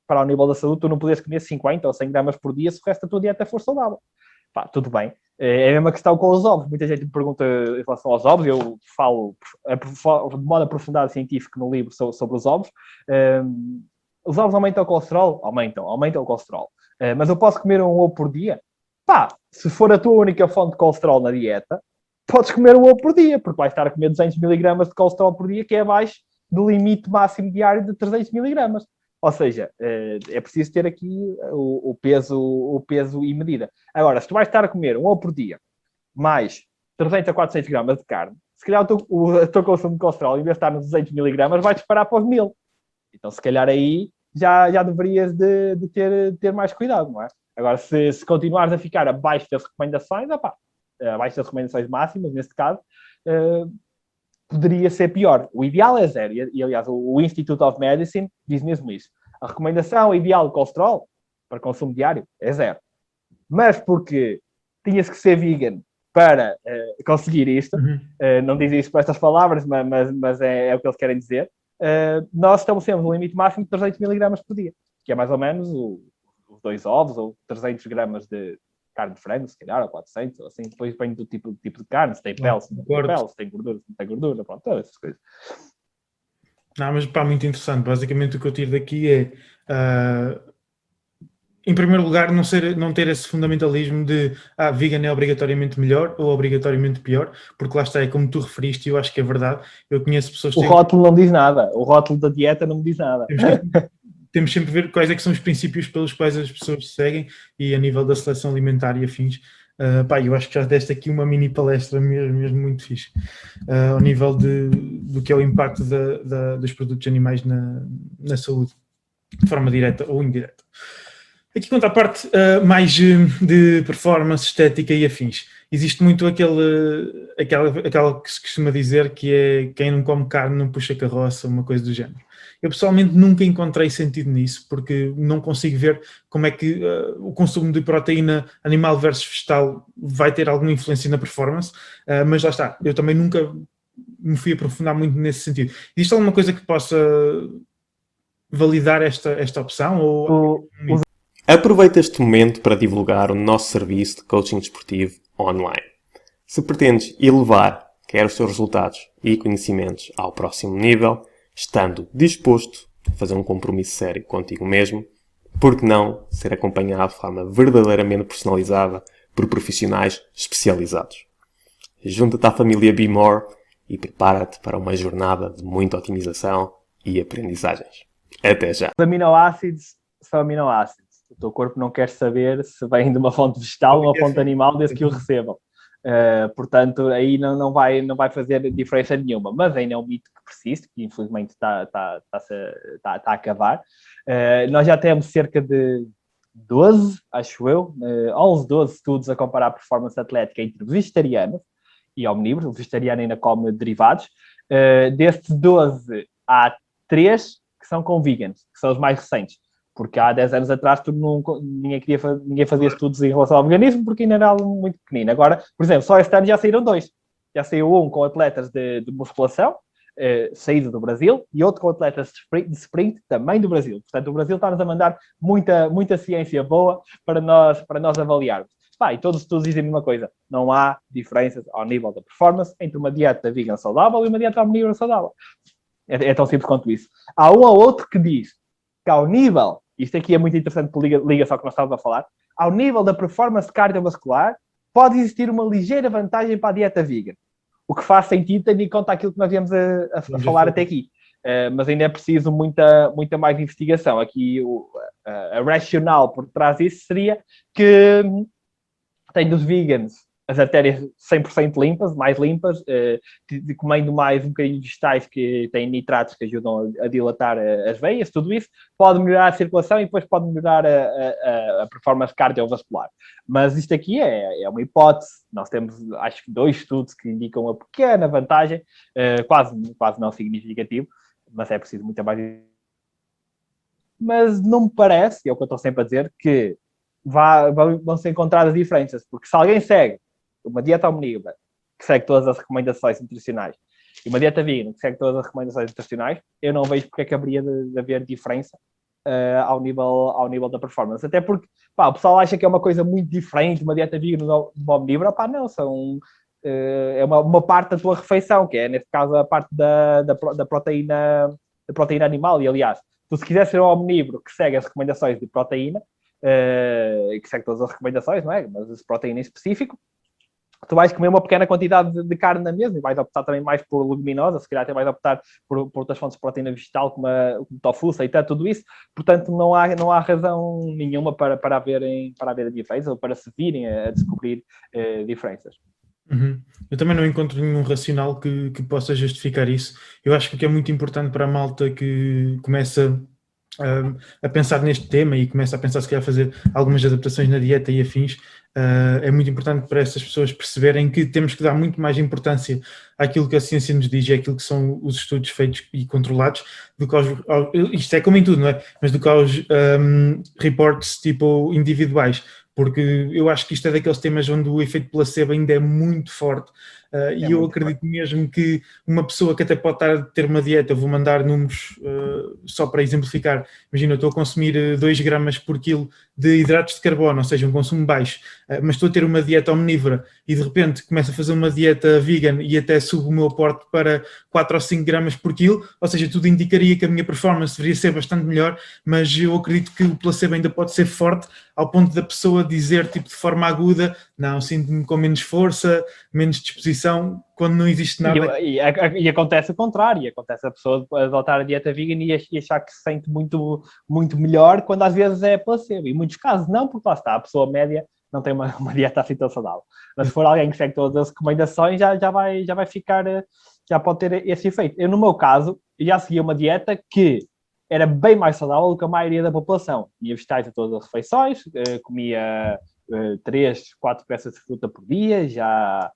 para o nível da saúde tu não poderes comer 50 ou 100 gramas por dia se o resto da tua dieta for saudável. Tudo bem. É a mesma questão com os ovos. Muita gente me pergunta em relação aos ovos. Eu falo de modo aprofundado científico no livro sobre os ovos. Os ovos aumentam o colesterol? Aumentam o colesterol. Mas eu posso comer um ovo por dia? Se for a tua única fonte de colesterol na dieta, podes comer um ovo por dia, porque vais estar a comer 200 miligramas de colesterol por dia, que é abaixo do limite máximo diário de 300 miligramas. Ou seja, é preciso ter aqui o peso e medida. Agora, se tu vais estar a comer um ovo por dia, mais 300 a 400 gramas de carne, se calhar o teu consumo de colesterol, em vez de estar nos 200 miligramas, vai disparar para os 1000. Então, se calhar aí já deverias de ter mais cuidado, não é? Agora, se continuares a ficar abaixo das recomendações, abaixo das recomendações máximas, neste caso, poderia ser pior. O ideal é 0. E aliás, o Institute of Medicine diz mesmo isso. A recomendação ideal de colesterol para consumo diário é 0. Mas porque tinhas que ser vegan para conseguir isto, não diz isso com estas palavras, mas é o que eles querem dizer, nós estabelecemos um limite máximo de 300 miligramas por dia, que é mais ou menos os 2 ovos ou 300 gramas de carne de frango, se calhar, ou 400, ou assim. Depois depende do tipo de carne, se tem pele, se não tem pele, se tem gordura, se não tem gordura, pronto, todas essas coisas. Não, mas pá, muito interessante. Basicamente o que eu tiro daqui é, em primeiro lugar, não ter esse fundamentalismo de vegan é obrigatoriamente melhor ou obrigatoriamente pior, porque lá está, é como tu referiste, e eu acho que é verdade. Eu conheço pessoas que... O rótulo não diz nada. O rótulo da dieta não me diz nada. Temos sempre a ver quais é que são os princípios pelos quais as pessoas seguem e a nível da seleção alimentar e afins. Eu acho que já deste aqui uma mini palestra mesmo muito fixe, ao nível do que é o impacto dos produtos animais na saúde, de forma direta ou indireta. Aqui quanto à parte mais de performance, estética e afins, existe muito aquela que se costuma dizer que é quem não come carne não puxa carroça, uma coisa do género. Eu pessoalmente nunca encontrei sentido nisso, porque não consigo ver como é que o consumo de proteína animal versus vegetal vai ter alguma influência na performance, mas lá está, eu também nunca me fui aprofundar muito nesse sentido. Existe alguma coisa que possa validar esta opção? Aproveita este momento para divulgar o nosso serviço de coaching desportivo online. Se pretendes elevar quer os teus resultados e conhecimentos ao próximo nível, estando disposto a fazer um compromisso sério contigo mesmo, por que não ser acompanhado de forma verdadeiramente personalizada por profissionais especializados? Junta-te à família Be More e prepara-te para uma jornada de muita otimização e aprendizagens. Até já! Os aminoácidos são aminoácidos. O teu corpo não quer saber se vem de uma fonte vegetal ou uma fonte animal desde que o recebam. Portanto, aí não vai fazer diferença nenhuma. Mas ainda é um mito que persiste, que infelizmente está a acabar. Nós já temos cerca de 12, acho eu, 11, 12 estudos a comparar a performance atlética entre vegetarianos e omnívoros. O vegetariano ainda come derivados. Destes 12, há 3 que são com vegans, que são os mais recentes. Porque há 10 anos atrás ninguém fazia estudos em relação ao veganismo, porque ainda era algo muito pequenino. Agora, por exemplo, só este ano já saíram 2. Já saiu um com atletas de musculação, saído do Brasil, e outro com atletas de sprint, também do Brasil. Portanto, o Brasil está-nos a mandar muita ciência boa para nós avaliarmos. E todos os estudos dizem a mesma coisa. Não há diferenças ao nível da performance entre uma dieta vegan saudável e uma dieta omnívora saudável. É tão simples quanto isso. Há um ou outro que diz que ao nível, isto aqui é muito interessante por ligação ao que nós estávamos a falar, ao nível da performance cardiovascular, pode existir uma ligeira vantagem para a dieta vegan. O que faz sentido tendo em conta aquilo que nós viemos a falar até aqui. Mas ainda é preciso muita mais investigação. Aqui a racional por trás disso seria que tem dos vegans as artérias 100% limpas, mais limpas, comendo mais um bocadinho de vegetais que têm nitratos que ajudam a dilatar as veias, tudo isso pode melhorar a circulação e depois pode melhorar a performance cardiovascular. Mas isto aqui é uma hipótese. Nós temos, acho que 2 estudos que indicam uma pequena vantagem, quase não significativo, mas é preciso muita mais. Mas não me parece, e é o que eu estou sempre a dizer, que vão ser encontradas diferenças, porque se alguém segue uma dieta omnívora que segue todas as recomendações nutricionais e uma dieta vegan que segue todas as recomendações nutricionais, eu não vejo porque é que haveria de haver diferença ao nível da performance. Até porque o pessoal acha que é uma coisa muito diferente, uma dieta vegan de uma omnívora. Não, é uma parte da tua refeição, que é, neste caso, a parte da proteína animal. E, aliás, tu se quiser ser um omnívoro que segue as recomendações de proteína, que segue todas as recomendações, não é? Mas as proteína em específico, tu vais comer uma pequena quantidade de carne na mesma e vais optar também mais por leguminosa, se calhar até vais optar por outras fontes de proteína vegetal, como tofu, seitan, tudo isso. Portanto, não há razão nenhuma para haverem diferenças ou para se virem a descobrir diferenças. Uhum. Eu também não encontro nenhum racional que possa justificar isso. Eu acho que o que é muito importante para a malta que começa a pensar neste tema e começa a pensar se calhar fazer algumas adaptações na dieta e afins, é muito importante para essas pessoas perceberem que temos que dar muito mais importância àquilo que a ciência nos diz e àquilo que são os estudos feitos e controlados do que isto é como em tudo, não é? Mas do que aos reports tipo individuais, porque eu acho que isto é daqueles temas onde o efeito placebo ainda é muito forte. E eu acredito mesmo que uma pessoa que até pode estar a ter uma dieta, vou mandar números só para exemplificar, imagina, eu estou a consumir 2 gramas por quilo de hidratos de carbono, ou seja, um consumo baixo, mas estou a ter uma dieta omnívora e de repente começo a fazer uma dieta vegan e até subo o meu aporte para 4 ou 5 gramas por quilo, ou seja, tudo indicaria que a minha performance deveria ser bastante melhor, mas eu acredito que o placebo ainda pode ser forte ao ponto da pessoa dizer, tipo, de forma aguda, não, sinto-me com menos força, menos disposição, quando não existe nada. E acontece o contrário, acontece a pessoa adotar a dieta vegan e achar que se sente muito, muito melhor, quando às vezes é placebo. Em muitos casos não, porque lá está, a pessoa média não tem uma dieta assim tão saudável. Mas se for alguém que segue todas as recomendações, já vai ficar, já pode ter esse efeito. Eu, no meu caso, já segui uma dieta que era bem mais saudável do que a maioria da população. Comia vegetais a todas as refeições, comia 3, 4 peças de fruta por dia, já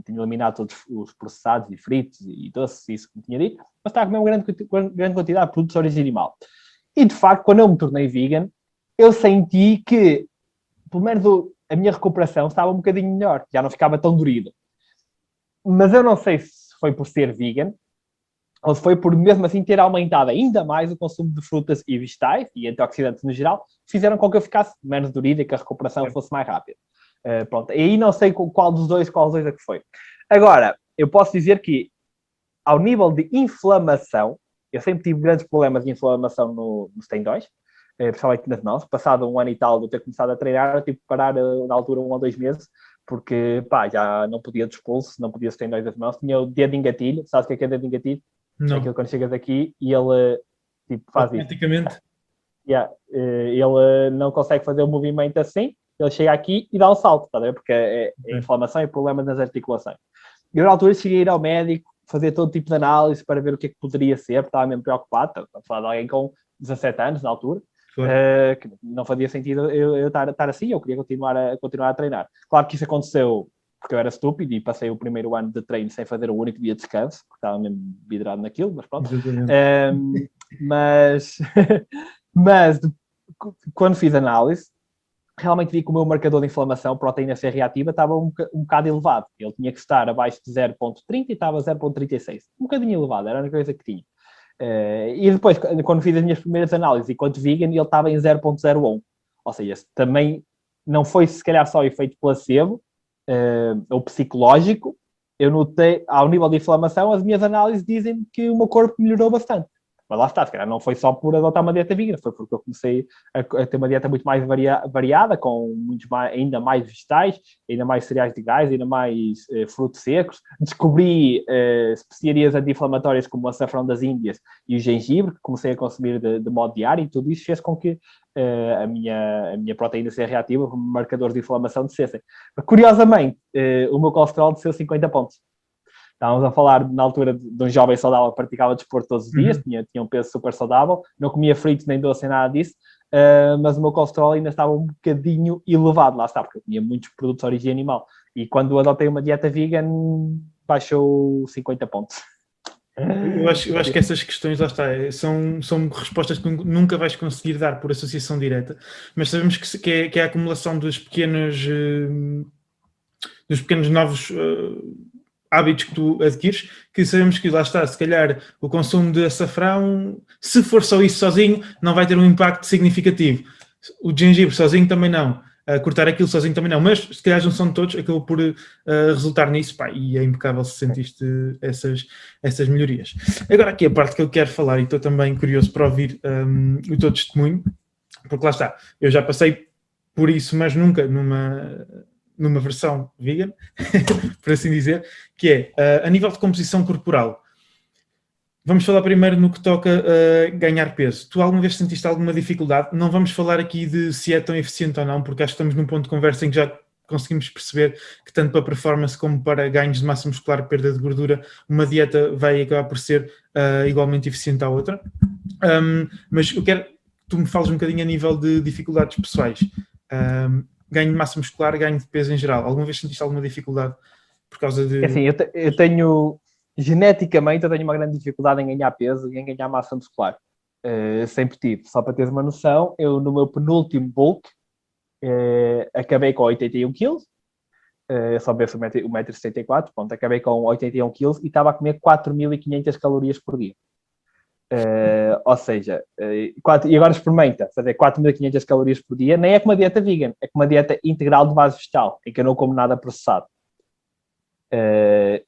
tinha eliminado todos os processados e fritos e doces, isso que me tinha dito, mas estava a comer uma grande quantidade de produtos de origem animal. E, de facto, quando eu me tornei vegan, eu senti que, pelo menos a minha recuperação estava um bocadinho melhor, já não ficava tão dorido. Mas eu não sei se foi por ser vegan, ou se foi por, mesmo assim, ter aumentado ainda mais o consumo de frutas e vegetais, e antioxidantes no geral, fizeram com que eu ficasse menos dorido e que a recuperação fosse mais rápida. Pronto, e aí não sei qual dos dois é que foi. Agora, eu posso dizer que, ao nível de inflamação, eu sempre tive grandes problemas de inflamação nos tendões, principalmente nas mãos. Passado 1 ano e tal de eu ter começado a treinar, eu tive que parar na altura 1 ou 2 meses, porque já não podia dos pulsos, não podia os tendões das mãos. Tinha o dedo de engatilho, sabes o que é dedo de engatilho? Não. É aquilo quando chegas aqui e ele faz automaticamente. Isso. Ele não consegue fazer o movimento assim, ele chega aqui e dá um salto, tá, porque é inflamação e problemas nas articulações. Eu, na altura, cheguei a ir ao médico, fazer todo tipo de análise para ver o que é que poderia ser, porque estava mesmo preocupado. Estava a falar de alguém com 17 anos, na altura, que não fazia sentido eu estar assim, eu queria continuar a treinar. Claro que isso aconteceu porque eu era estúpido e passei o primeiro ano de treino sem fazer o único dia de descanso, porque estava mesmo vidrado naquilo, mas pronto. Mas quando fiz análise, realmente vi que o meu marcador de inflamação, proteína C reativa, estava um bocado elevado. Ele tinha que estar abaixo de 0.30 e estava 0.36. Um bocadinho elevado, era a única coisa que tinha. E depois, quando fiz as minhas primeiras análises, enquanto vegan, ele estava em 0.01. Ou seja, também não foi se calhar só efeito placebo, ou psicológico. Eu notei, ao nível de inflamação, as minhas análises dizem que o meu corpo melhorou bastante. Mas lá está, se calhar não foi só por adotar uma dieta vegan, foi porque eu comecei a ter uma dieta muito mais variada, com ainda mais vegetais, ainda mais cereais de gás, ainda mais frutos secos. Descobri especiarias anti-inflamatórias como o açafrão das Índias e o gengibre, que comecei a consumir de modo diário, e tudo isso fez com que a minha proteína C reativa, como marcadores de inflamação, descessem. Curiosamente, o meu colesterol desceu 50 pontos. Estávamos a falar, na altura, de um jovem saudável que praticava desporto todos os dias, tinha um peso super saudável, não comia fritos nem doce, nem nada disso, mas o meu colesterol ainda estava um bocadinho elevado, lá está, porque eu comia muitos produtos de origem animal. E quando adotei uma dieta vegan, baixou 50 pontos. Eu acho que essas questões, lá está, são respostas que nunca vais conseguir dar por associação direta, mas sabemos que é a acumulação dos pequenos novos hábitos que tu adquires, que sabemos que lá está, se calhar o consumo de açafrão, se for só isso sozinho, não vai ter um impacto significativo. O gengibre sozinho também não. Cortar aquilo sozinho também não. Mas se calhar a junção de todos acabou por resultar nisso, pá, e é impecável se sentiste essas melhorias. Agora aqui a parte que eu quero falar, e estou também curioso para ouvir o teu testemunho, porque lá está, eu já passei por isso, mas nunca numa versão vegan, por assim dizer, que é a nível de composição corporal. Vamos falar primeiro no que toca a ganhar peso. Tu alguma vez sentiste alguma dificuldade? Não vamos falar aqui de se é tão eficiente ou não, porque acho que estamos num ponto de conversa em que já conseguimos perceber que tanto para performance como para ganhos de massa muscular, perda de gordura, uma dieta vai acabar por ser igualmente eficiente à outra. Mas eu quero que tu me fales um bocadinho a nível de dificuldades pessoais. Ganho de massa muscular, ganho de peso em geral. Alguma vez sentiste alguma dificuldade por causa de... Assim, eu tenho... Geneticamente, eu tenho uma grande dificuldade em ganhar peso e em ganhar massa muscular. Sempre tive. Só para teres uma noção, eu no meu penúltimo bulk acabei com 81 kg. Eu só penso 1,74 m. Pronto, acabei com 81 kg e estava a comer 4.500 calorias por dia. Ou seja, e agora experimenta fazer 4.500 calorias por dia. Nem é com uma dieta vegan, é com uma dieta integral de base vegetal, em que eu não como nada processado.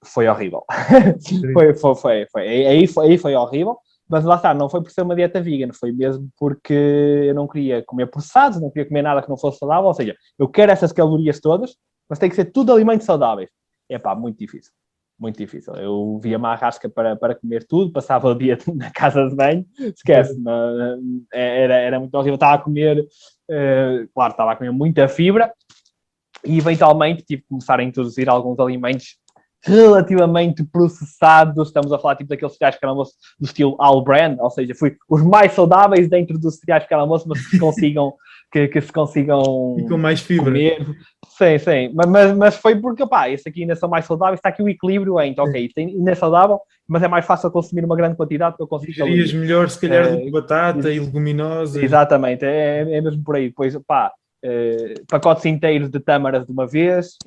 Foi horrível. Aí foi horrível, mas lá está, não foi por ser uma dieta vegan, foi mesmo porque eu não queria comer processados, não queria comer nada que não fosse saudável, ou seja, eu quero essas calorias todas, mas tem que ser tudo alimentos saudáveis. Muito difícil. Muito difícil. Eu via-me à rasca para comer tudo, passava o dia na casa de banho, esquece, era muito horrível. Estava a comer, claro, estava a comer muita fibra, e eventualmente tive que começar a introduzir alguns alimentos relativamente processados. Estamos a falar tipo daqueles cereais de pequeno almoço do estilo All Brand, ou seja, fui os mais saudáveis dentro dos cereais de pequeno almoço, mas que se consigam E com mais fibra. Comer. Sim. Mas foi porque, esse aqui ainda são mais saudáveis, está aqui o equilíbrio entre, ok, isto ainda é saudável, mas é mais fácil consumir uma grande quantidade que eu consigo. Digerias melhor, se calhar, do que batata e leguminosa. Exatamente, é mesmo por aí. Depois, pacotes inteiros de tâmaras de uma vez,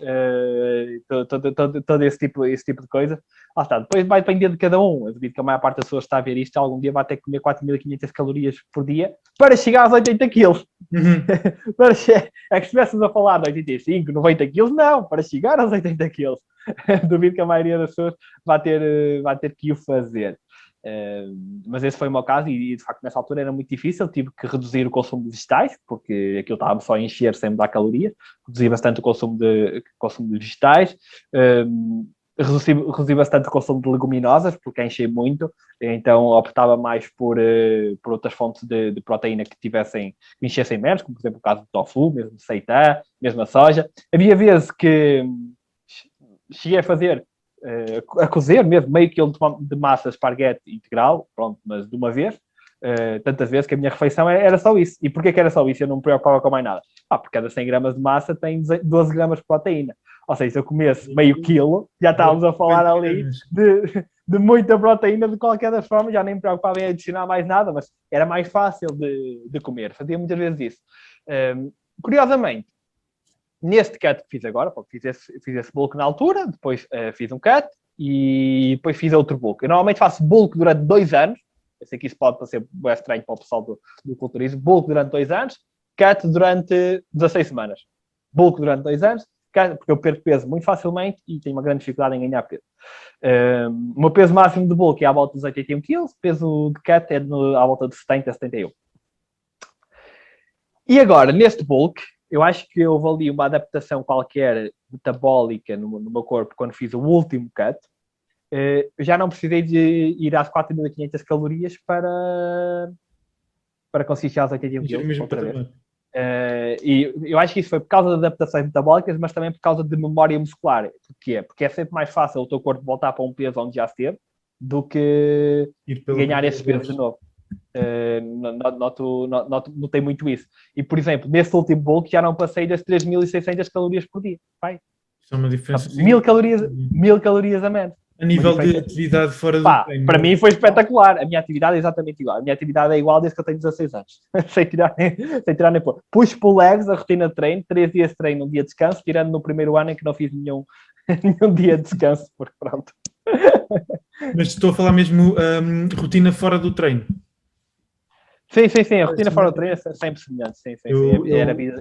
todo esse tipo de coisa. Lá está, depois vai depender de cada um. Eu devido que a maior parte das pessoas que está a ver isto algum dia vai ter que comer 4.500 calorias por dia para chegar aos 80 quilos. É que se estivéssemos a falar de 85, 90 quilos, não, para chegar aos 80 quilos. Duvido que a maioria das pessoas vai ter que o fazer. Mas esse foi o meu caso e de facto nessa altura era muito difícil, tive que reduzir o consumo de vegetais porque aquilo estava só a encher sem me dar calorias, reduzi bastante o consumo de vegetais, reduzi bastante o consumo de leguminosas porque enchei muito, então optava mais por outras fontes de proteína que me enchessem menos, como por exemplo o caso do tofu, mesmo o seitã, mesmo a soja. Havia vezes que cheguei a fazer a cozer mesmo, meio quilo de massa esparguete integral, pronto, mas de uma vez, tantas vezes que a minha refeição era só isso. E porquê que era só isso? Eu não me preocupava com mais nada. Porque cada 100 gramas de massa tem 12 gramas de proteína. Ou seja, se eu comesse meio quilo, já estávamos a falar ali de muita proteína de qualquer das formas, já nem me preocupava em adicionar mais nada, mas era mais fácil de comer. Fazia muitas vezes isso. Curiosamente, neste cut que fiz agora, fiz esse bulk na altura, depois fiz um cut e depois fiz outro bulk. Eu normalmente faço bulk durante 2 anos, eu sei que isso pode parecer bem estranho para o pessoal do culturismo, bulk durante 2 anos, cut durante 16 semanas. Bulk durante 2 anos, cut, porque eu perco peso muito facilmente e tenho uma grande dificuldade em ganhar peso. O meu peso máximo de bulk é à volta dos 81 kg, o peso de cut é à volta de 70, 71. E agora, neste bulk, eu acho que houve ali uma adaptação qualquer metabólica no meu corpo quando fiz o último cut. Eu já não precisei de ir às 4.500 calorias para conseguir chegar aos 81 kg outra vez. E eu acho que isso foi por causa de adaptações metabólicas, mas também por causa de memória muscular. Porquê? Porque é sempre mais fácil o teu corpo voltar para um peso onde já esteve do que ganhar esse peso de novo. Notei muito isso. E, por exemplo, nesse último bulk já não passei das 3.600 calorias por dia. Vai. Isso é uma diferença. 1.000 calorias a menos. A nível de atividade fora do treino. Para mim foi espetacular. A minha atividade é exatamente igual. A minha atividade é igual desde que eu tenho 16 anos. sem tirar nem pôr. Push pull legs, a rotina de treino, 3 dias de treino, um dia de descanso, tirando no primeiro ano em que não fiz nenhum dia de descanso, porque pronto. Mas estou a falar mesmo rotina fora do treino. Sim, a rotina fora do treino é sempre semelhante. Sim.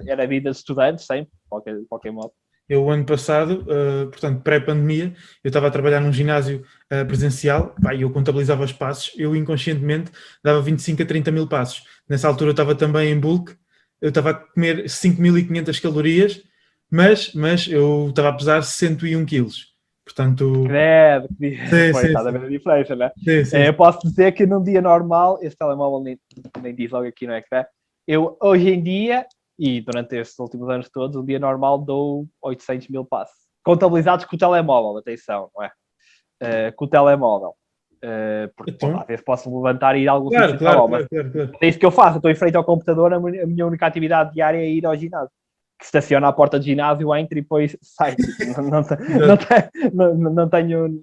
Era vida de estudante, sempre, de qualquer modo. Eu, o ano passado, portanto, pré-pandemia, eu estava a trabalhar num ginásio presencial, e eu contabilizava os passos, eu inconscientemente dava 25 a 30 mil passos. Nessa altura eu estava também em bulk, eu estava a comer 5.500 calorias, mas eu estava a pesar 101 quilos. Portanto, Credo, sim, foi, sim, estás a ver a diferença, né? sim, sim, Eu posso dizer que num dia normal, esse telemóvel nem diz logo aqui no ecrã, eu hoje em dia, e durante estes últimos anos todos, um dia normal dou 800 mil passos. Contabilizados com o telemóvel, atenção, não é? Com o telemóvel. Porque pô, então, às vezes posso levantar e ir a algum claro, sítio e tal, claro, mas claro, claro, claro. é isso que eu faço, eu estou em frente ao computador, a minha única atividade diária é ir ao ginásio. Que estaciona à porta do ginásio, entra e depois sai. Tipo,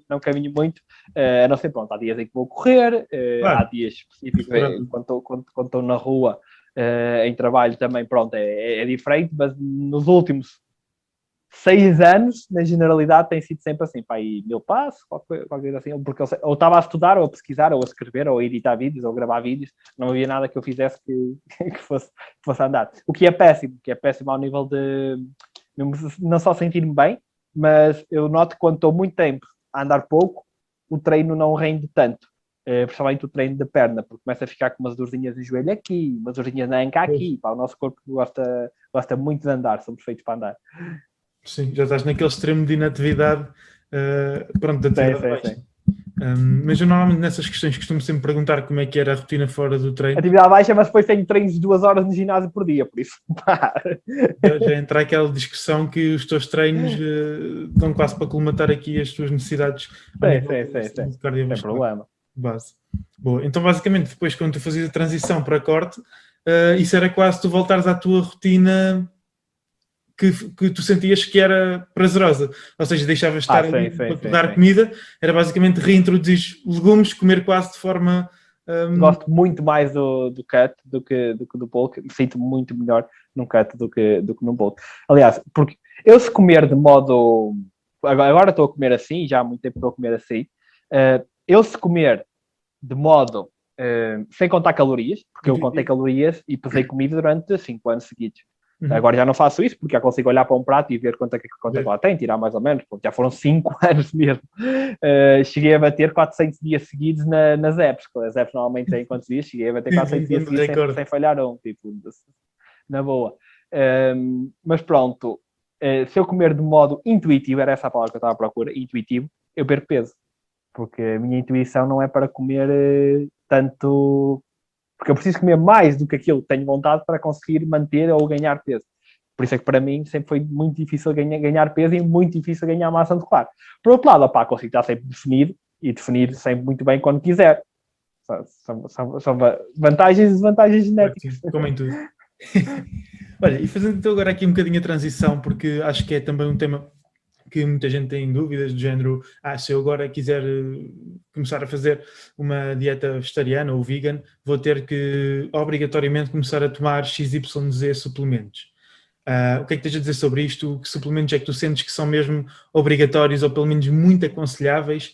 não caminho muito, a não ser, pronto, há dias em que vou correr, há Claro, dias específicos, claro. quando estou na rua, em trabalho também, pronto, é diferente, mas nos últimos 6 anos, na generalidade, tem sido sempre assim, pá, aí 1000 passos, qualquer coisa assim, porque ou estava a estudar, ou a pesquisar, ou a escrever, ou a editar vídeos, ou a gravar vídeos, não havia nada que eu fizesse que fosse andar. O que é péssimo ao nível de não só sentir-me bem, mas eu noto que quando estou muito tempo a andar pouco, o treino não rende tanto. Principalmente o treino de perna, porque começa a ficar com umas dorzinhas no joelho aqui, umas dorzinhas na anca aqui. Pá, o nosso corpo gosta muito de andar, somos feitos para andar. Sim, já estás naquele extremo de inatividade, pronto, de atividade baixa. Sim. Mas eu normalmente nessas questões costumo sempre perguntar como é que era a rotina fora do treino. Atividade baixa, mas depois tenho treinos de 2 horas no ginásio por dia, por isso. Já entra aquela discussão que os teus treinos dão quase para colmatar aqui as tuas necessidades a nível de Sim. saúde Sem cardiovascular. problema. Base. Boa. Então, basicamente, depois, quando tu fazias a transição para corte, isso era quase tu voltares à tua rotina que tu sentias que era prazerosa. Ou seja, deixavas de estar ali para te dar comida, era basicamente reintroduzir legumes, comer quase de forma. Gosto muito mais do cut do que do bulk. Me sinto muito melhor num cut do que num bulk. Aliás, porque eu se comer de modo... Agora estou a comer assim, já há muito tempo estou a comer assim. Eu se comer de modo sem contar calorias, porque eu contei calorias e pesei comida durante 5 anos seguidos. Agora já não faço isso, porque já consigo olhar para um prato e ver quanto é que lá tem, tirar mais ou menos, porque já foram 5 anos mesmo. Cheguei a bater 400 dias seguidos nas apps, as apps normalmente têm quantos dias? Cheguei a bater 400 dias seguidos sem falhar um, tipo, na boa. Mas pronto, se eu comer de modo intuitivo, era essa a palavra que eu estava à procura, intuitivo, eu perco peso. Porque a minha intuição não é para comer tanto... Porque eu preciso comer mais do que aquilo que tenho vontade para conseguir manter ou ganhar peso. Por isso é que para mim sempre foi muito difícil ganhar peso e muito difícil ganhar massa muscular. Por outro lado, opá, consigo estar sempre definido e definir sempre muito bem quando quiser. São vantagens e desvantagens genéticas. Como em tudo. Olha, e fazendo então agora aqui um bocadinho a transição, porque acho que é também um tema que muita gente tem dúvidas do género, se eu agora quiser começar a fazer uma dieta vegetariana ou vegan, vou ter que obrigatoriamente começar a tomar XYZ suplementos. O que é que tens a dizer sobre isto? Que suplementos é que tu sentes que são mesmo obrigatórios ou pelo menos muito aconselháveis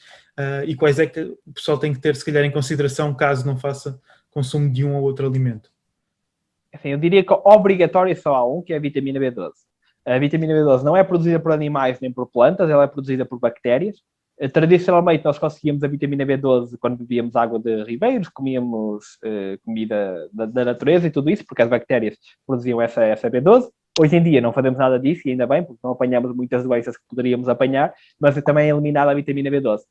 e quais é que o pessoal tem que ter se calhar em consideração caso não faça consumo de um ou outro alimento? Assim, eu diria que obrigatório só há um, que é a vitamina B12. A vitamina B12 não é produzida por animais nem por plantas, ela é produzida por bactérias. Tradicionalmente, nós conseguíamos a vitamina B12 quando bebíamos água de ribeiros, comíamos comida da natureza e tudo isso, porque as bactérias produziam essa B12. Hoje em dia não fazemos nada disso, e ainda bem, porque não apanhamos muitas doenças que poderíamos apanhar, mas também é eliminada a vitamina B12.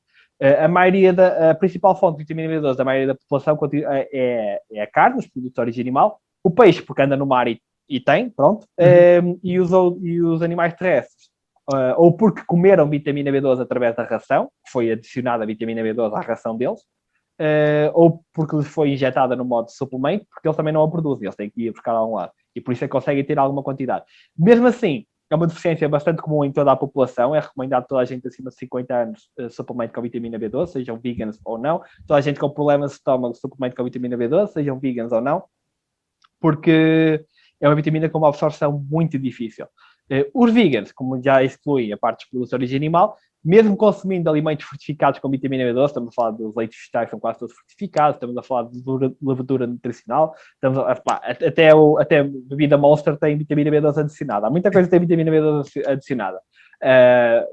A principal fonte de vitamina B12 da maioria da população é a carne, os produtos de origem animal, o peixe, porque anda no mar e tem, pronto, e os animais terrestres, ou porque comeram vitamina B12 através da ração, que foi adicionada a vitamina B12 à ração deles, ou porque lhes foi injetada no modo de suplemento, porque eles também não a produzem, eles têm que ir buscar a um lado, e por isso é que conseguem ter alguma quantidade. Mesmo assim, é uma deficiência bastante comum em toda a população, é recomendado toda a gente acima de 50 anos suplemento com a vitamina B12, sejam vegans ou não, toda a gente com problemas de estômago suplemento com a vitamina B12, sejam vegans ou não, porque é uma vitamina com uma absorção muito difícil. Os vegans, como já excluem a parte dos produtos de origem animal, mesmo consumindo alimentos fortificados com vitamina B12, estamos a falar dos leites vegetais que são quase todos fortificados, estamos a falar de levedura nutricional, até bebida Monster tem vitamina B12 adicionada. Há muita coisa que tem vitamina B12 adicionada.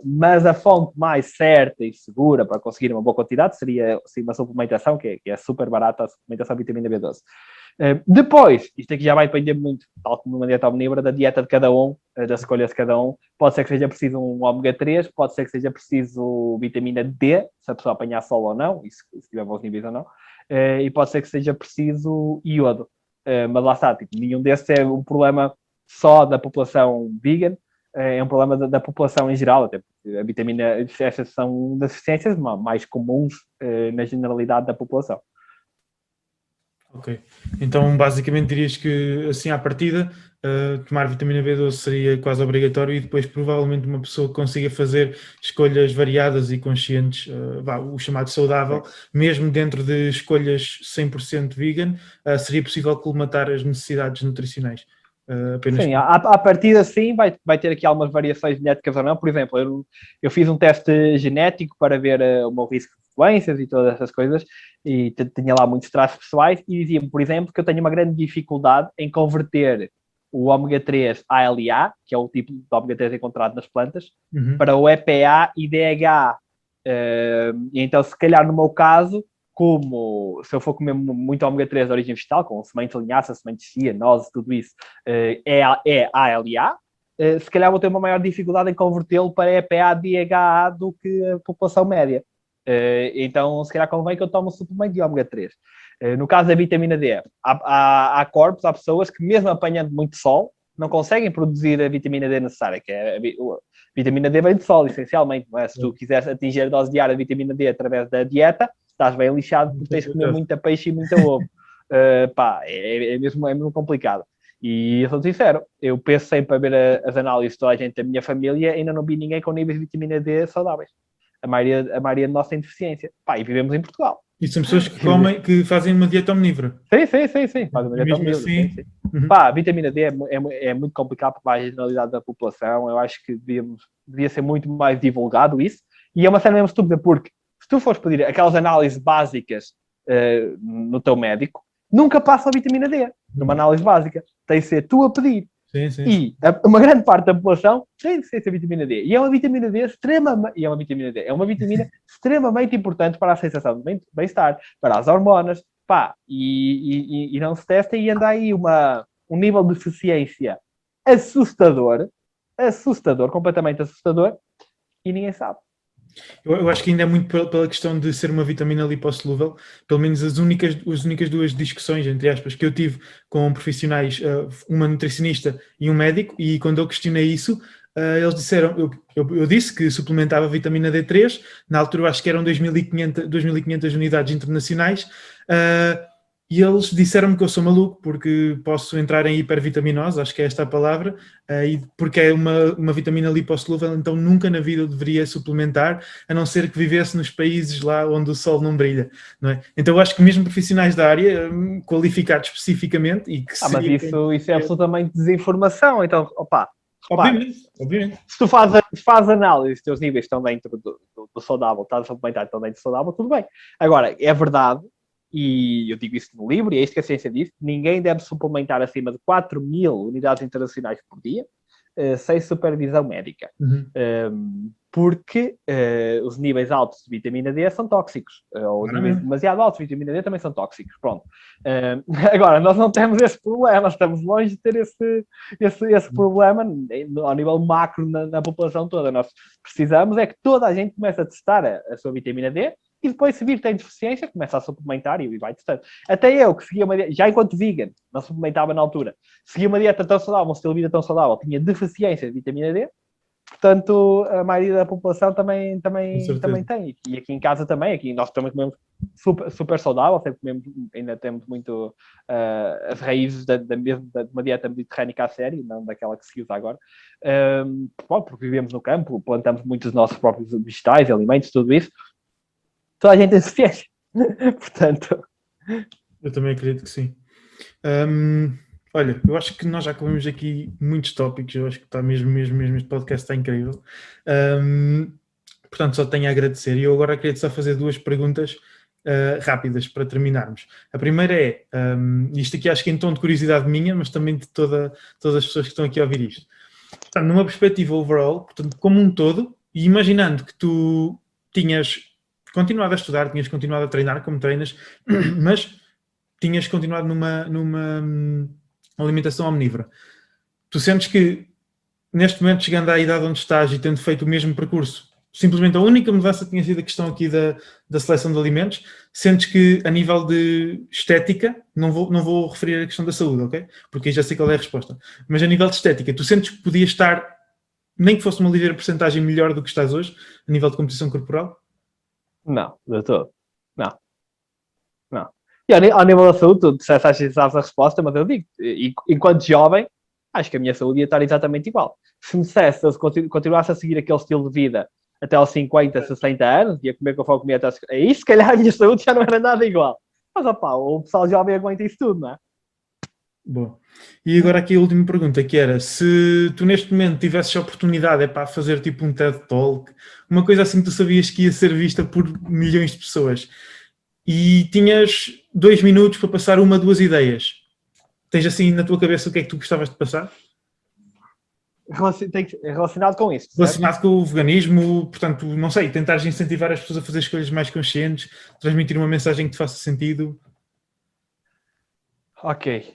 Mas a fonte mais certa e segura para conseguir uma boa quantidade seria assim, uma suplementação que é super barata, a suplementação de vitamina B12. Depois, isto aqui já vai depender muito, tal como uma dieta omnívora, da dieta de cada um, das escolhas de cada um. Pode ser que seja preciso um ômega 3, pode ser que seja preciso vitamina D, se a pessoa apanhar sol ou não, e se tiver bons níveis ou não, e pode ser que seja preciso iodo. Mas lá está, tipo, nenhum desses é um problema só da população vegan, é um problema da população em geral, até porque a vitamina, estas são das deficiências mais comuns na generalidade da população. Ok. Então, basicamente, dirias que, assim, à partida, tomar vitamina B12 seria quase obrigatório e depois, provavelmente, uma pessoa que consiga fazer escolhas variadas e conscientes, o chamado saudável, mesmo dentro de escolhas 100% vegan, seria possível colmatar as necessidades nutricionais. Sim, à partida sim, vai ter aqui algumas variações genéticas ou não. Por exemplo, eu fiz um teste genético para ver o meu risco de doenças e todas essas coisas, e tinha lá muitos traços pessoais, e dizia-me, por exemplo, que eu tenho uma grande dificuldade em converter o ômega 3 ALA, que é o tipo de ômega 3 encontrado nas plantas, para o EPA e DHA. Então, se calhar no meu caso, como se eu for comer muito ômega 3 de origem vegetal, com sementes de linhaça, sementes de chia, nozes, tudo isso, é ALA, se calhar vou ter uma maior dificuldade em convertê-lo para EPA, DHA do que a população média. Então, se calhar convém que eu tome um suplemento de ômega 3. No caso da vitamina D, há corpos, há pessoas que mesmo apanhando muito sol, não conseguem produzir a vitamina D necessária, que é a vitamina D vem do sol, essencialmente. Não é? Se tu quiseres atingir a dose diária de vitamina D através da dieta, estás bem lixado porque tens de comer muita peixe e muita ovo. É mesmo complicado. E eu sou sincero, eu penso sempre a ver as análises de toda a gente da minha família, ainda não vi ninguém com níveis de vitamina D saudáveis. A maioria de nós tem deficiência. E vivemos em Portugal. E são pessoas que fazem uma dieta omnívora. Sim. Fazem uma dieta omnívora. Assim... Sim. A vitamina D é muito complicado para a generalidade da população. Eu acho que devia ser muito mais divulgado isso. E é uma cena mesmo estúpida, porque se tu fores pedir aquelas análises básicas no teu médico, nunca passa a vitamina D numa análise básica. Tem de ser tu a pedir. Sim. E uma grande parte da população tem deficiência de vitamina D. E é uma vitamina D extremamente importante para a sensação de bem-estar, para as hormonas, e não se testa e anda aí um nível de deficiência assustador, completamente assustador, e ninguém sabe. Eu acho que ainda é muito pela questão de ser uma vitamina lipossolúvel. Pelo menos as únicas duas discussões, entre aspas, que eu tive com profissionais, uma nutricionista e um médico, e quando eu questionei isso, eles disseram, eu disse que suplementava vitamina D3, na altura eu acho que eram 2.500 unidades internacionais, e eles disseram-me que eu sou maluco porque posso entrar em hipervitaminose, acho que é esta a palavra, e porque é uma vitamina lipossolúvel, então nunca na vida eu deveria suplementar, a não ser que vivesse nos países lá onde o sol não brilha, não é? Então eu acho que mesmo profissionais da área, qualificados especificamente, e que mas isso é absolutamente desinformação, então, Obviamente. Se tu fazes análise, os teus níveis estão dentro do saudável, estás a suplementar, estão dentro do saudável, tudo bem. Agora, é verdade, e eu digo isso no livro, e é isto que a ciência diz, ninguém deve suplementar acima de 4.000 unidades internacionais por dia, sem supervisão médica. Porque os níveis altos de vitamina D são tóxicos, ou os níveis demasiado altos de vitamina D também são tóxicos. Pronto. Agora, nós não temos esse problema, estamos longe de ter esse problema ao nível macro na população toda. Nós precisamos é que toda a gente comece a testar a sua vitamina D, e depois, se vir que tem deficiência, começa a suplementar e vai testando. Até eu, que seguia uma dieta, já enquanto vegan, não suplementava na altura, seguia uma dieta tão saudável, um estilo de vida tão saudável, tinha deficiência de vitamina D, portanto, a maioria da população também tem. E aqui em casa também, aqui nós também comemos super saudável, sempre comemos, ainda temos muito as raízes de uma dieta mediterrânica a sério, não daquela que se usa agora, porque vivemos no campo, plantamos muitos dos nossos próprios vegetais, alimentos, tudo isso. Toda a gente tem deficiência. Portanto... Eu também acredito que sim. Olha, eu acho que nós já comemos aqui muitos tópicos. Eu acho que está mesmo este podcast está incrível. Portanto, só tenho a agradecer. E eu agora queria só fazer duas perguntas rápidas para terminarmos. A primeira é, isto aqui acho que é em tom de curiosidade minha, mas também de todas as pessoas que estão aqui a ouvir isto. Portanto, numa perspectiva overall, portanto, como um todo, e imaginando que tu tinhas continuado a estudar, tinhas continuado a treinar como treinas, mas tinhas continuado numa alimentação omnívora. Tu sentes que, neste momento, chegando à idade onde estás e tendo feito o mesmo percurso, simplesmente a única mudança tinha sido a questão aqui da seleção de alimentos, sentes que, a nível de estética, não vou referir a questão da saúde, ok? Porque aí já sei qual é a resposta. Mas a nível de estética, tu sentes que podias estar, nem que fosse uma ligeira porcentagem melhor do que estás hoje, a nível de composição corporal? Não, de todo. Não. E ao nível da saúde, tu disseste, acho que sabes a resposta, mas eu digo, enquanto jovem, acho que a minha saúde ia estar exatamente igual. Se me dissesse, se eu continuasse a seguir aquele estilo de vida até aos 50, 60 anos, ia comer conforme comia até aos... Aí, se calhar, a minha saúde já não era nada igual. Mas, opá, o pessoal jovem aguenta isso tudo, não é? Bom. E agora aqui a última pergunta, que era, se tu neste momento tivesses a oportunidade para fazer tipo um TED Talk, uma coisa assim que tu sabias que ia ser vista por milhões de pessoas, e tinhas 2 minutos para passar 1, 2 ideias, tens assim na tua cabeça o que é que tu gostavas de passar? Relacionado com isto, certo? Relacionado com o veganismo, portanto, não sei, tentares incentivar as pessoas a fazer escolhas mais conscientes, transmitir uma mensagem que te faça sentido. Ok.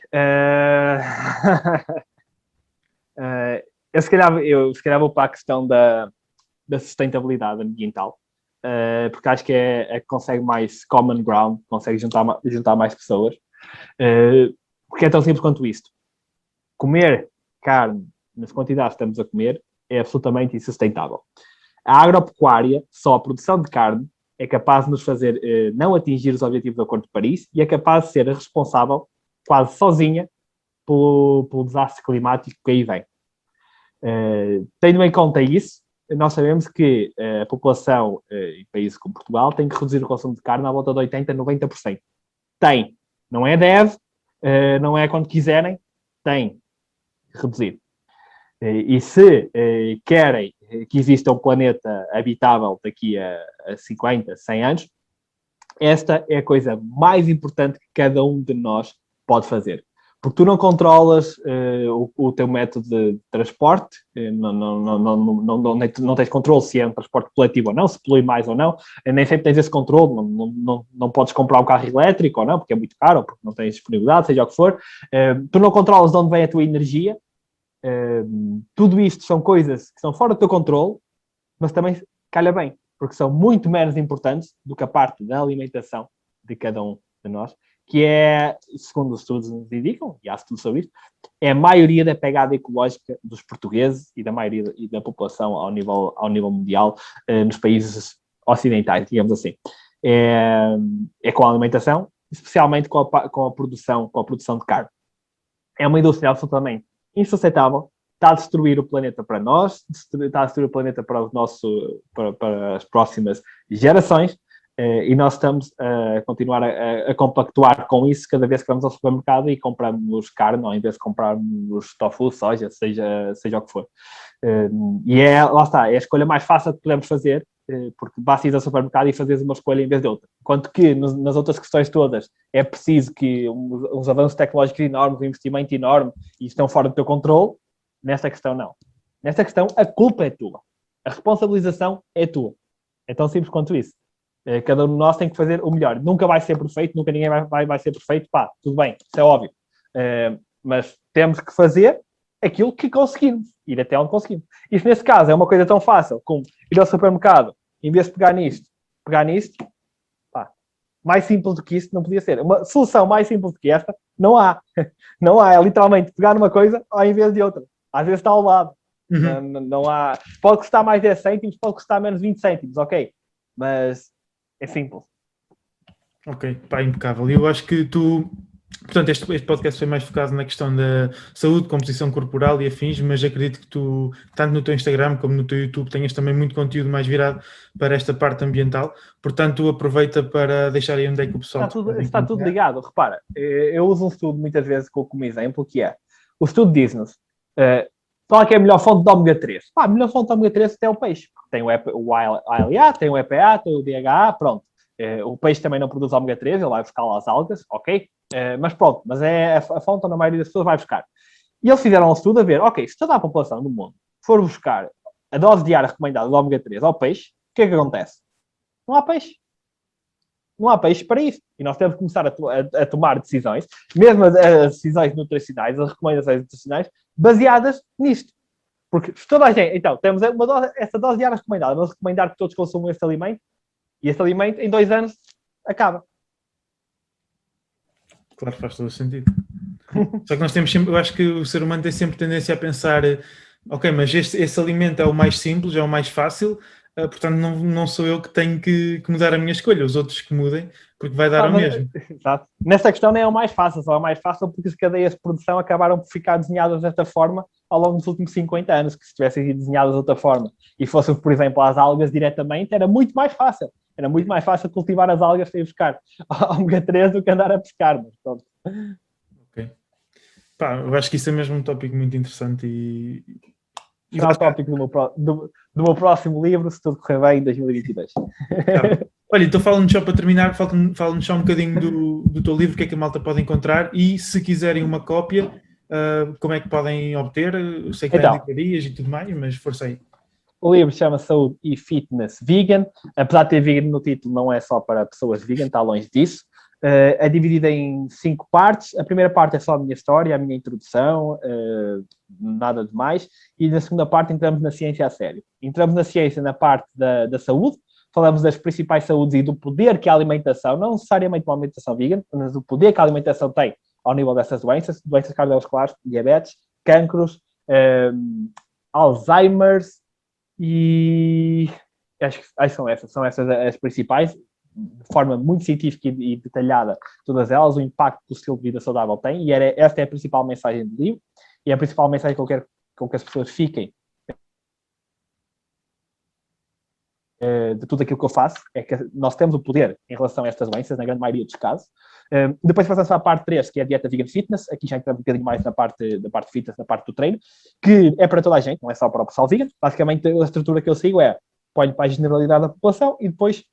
Eu se calhar vou para a questão da sustentabilidade ambiental, porque acho que é que consegue mais common ground, consegue juntar mais pessoas, porque é tão simples quanto isto. Comer carne nas quantidades que estamos a comer é absolutamente insustentável. A agropecuária, só a produção de carne, é capaz de nos fazer não atingir os objetivos do Acordo de Paris e é capaz de ser responsável, quase sozinha, pelo desastre climático que aí vem. Tendo em conta isso, nós sabemos que a população em países como Portugal tem que reduzir o consumo de carne à volta de 80% a 90%. Tem. Não é deve, não é quando quiserem, tem que reduzir. E se querem que exista um planeta habitável daqui a 50, 100 anos, esta é a coisa mais importante que cada um de nós pode fazer. Porque tu não controlas o teu método de transporte, não tens controle se é um transporte coletivo ou não, se polui mais ou não, nem sempre tens esse controle, não podes comprar um carro elétrico ou não, porque é muito caro, ou porque não tens disponibilidade, seja o que for. Tu não controlas de onde vem a tua energia. Tudo isto são coisas que são fora do teu controle, mas também calha bem, porque são muito menos importantes do que a parte da alimentação de cada um de nós, que é, segundo os estudos nos indicam, e há estudos sobre isto, é a maioria da pegada ecológica dos portugueses e da maioria da população ao nível mundial, nos países ocidentais, digamos assim. É com a alimentação, especialmente com a produção de carne. É uma indústria absolutamente insustentável, está a destruir o planeta para nós, está a destruir o planeta para as próximas gerações, e nós estamos a continuar a compactuar com isso cada vez que vamos ao supermercado e compramos carne, ou em vez de comprarmos tofu, soja, seja o que for. E lá está, é a escolha mais fácil que podemos fazer, porque basta ir ao supermercado e fazeres uma escolha em vez de outra. Enquanto que nas outras questões todas é preciso que uns avanços tecnológicos enormes, um investimento enorme, e estão fora do teu controle. Nesta questão, não. Nesta questão, a culpa é tua. A responsabilização é tua. É tão simples quanto isso. Cada um de nós tem que fazer o melhor. Nunca vai ser perfeito, nunca ninguém vai ser perfeito. Pá, tudo bem, isso é óbvio. Mas temos que fazer aquilo que conseguimos. Ir até onde conseguimos. Isso, nesse caso, é uma coisa tão fácil como ir ao supermercado, em vez de pegar nisto, pá, mais simples do que isso não podia ser. Uma solução mais simples do que esta, não há. Não há. É literalmente pegar numa coisa ao invés de outra. Às vezes está ao lado. Uhum. Não há... Pode custar mais 10 cêntimos, pode custar menos 20 cêntimos, ok. Mas é simples. Ok, pá, impecável. E eu acho que portanto, este podcast foi mais focado na questão da saúde, composição corporal e afins, mas acredito que tu, tanto no teu Instagram como no teu YouTube, tenhas também muito conteúdo mais virado para esta parte ambiental. Portanto, aproveita para deixar aí onde é que o pessoal... Está tudo ligado. Repara, eu uso um estudo muitas vezes como exemplo, que é, o estudo diz-nos, qual é que é a melhor fonte de ômega 3? A melhor fonte de ômega 3 é o peixe. Tem o ALA, tem o EPA, tem o DHA, pronto. O peixe também não produz ômega 3, ele vai buscar lá as algas, ok? Mas pronto, mas é a fonte onde a maioria das pessoas vai buscar. E eles fizeram um estudo a ver, ok, se toda a população do mundo for buscar a dose diária recomendada de ômega 3 ao peixe, o que é que acontece? Não há peixe. não há peixe para isso. E nós temos que começar a tomar decisões, mesmo as decisões nutricionais, as recomendações nutricionais, baseadas nisto. Porque se toda a gente... Então, temos essa dose diária recomendada. Vamos recomendar que todos consumam esse alimento. E esse alimento, em 2 anos, acaba. Claro, faz todo o sentido. Só que nós temos sempre... Eu acho que o ser humano tem sempre tendência a pensar ok, mas esse alimento é o mais simples, é o mais fácil, portanto não sou eu que tenho que mudar a minha escolha, os outros que mudem, porque vai dar o mesmo. Exato. Nessa questão nem é o mais fácil, só é o mais fácil porque as cadeias de produção acabaram por ficar desenhadas desta forma ao longo dos últimos 50 anos, que se tivessem sido desenhadas de outra forma e fossem, por exemplo, as algas diretamente, era muito mais fácil. Era muito mais fácil cultivar as algas para ir buscar ômega 3 do que andar a pescar. Mas pronto. Ok. Pá, eu acho que isso é mesmo um tópico muito interessante e será o tópico do meu próximo livro, se tudo correr bem, em 2022. Olha, então fala-nos só para terminar, fala-nos só um bocadinho do teu livro, o que é que a malta pode encontrar e se quiserem uma cópia, como é que podem obter? Eu sei que tem livrarias e tudo mais, mas força aí. O livro chama Saúde e Fitness Vegan. Apesar de ter vegan no título, não é só para pessoas vegan, está longe disso. É dividida em 5 partes. A primeira parte é só a minha história, a minha introdução, nada de mais. E na segunda parte entramos na ciência a sério. Entramos na ciência na parte da saúde, falamos das principais saúdes e do poder que a alimentação, não necessariamente uma alimentação vegan, mas do poder que a alimentação tem ao nível dessas doenças cardiovasculares, diabetes, cancros, Alzheimer's e acho que são essas as principais, de forma muito científica e detalhada, todas elas, o impacto que o estilo de vida saudável tem, e esta é a principal mensagem do livro, e a principal mensagem que eu quero com que as pessoas fiquem de tudo aquilo que eu faço, é que nós temos o poder em relação a estas doenças, na grande maioria dos casos. Depois passamos para a parte 3, que é a dieta vegan fitness, aqui já entramos um bocadinho mais na parte fitness, na parte do treino, que é para toda a gente, não é só para o pessoal vegan. Basicamente, a estrutura que eu sigo é, ponho para a generalidade da população e depois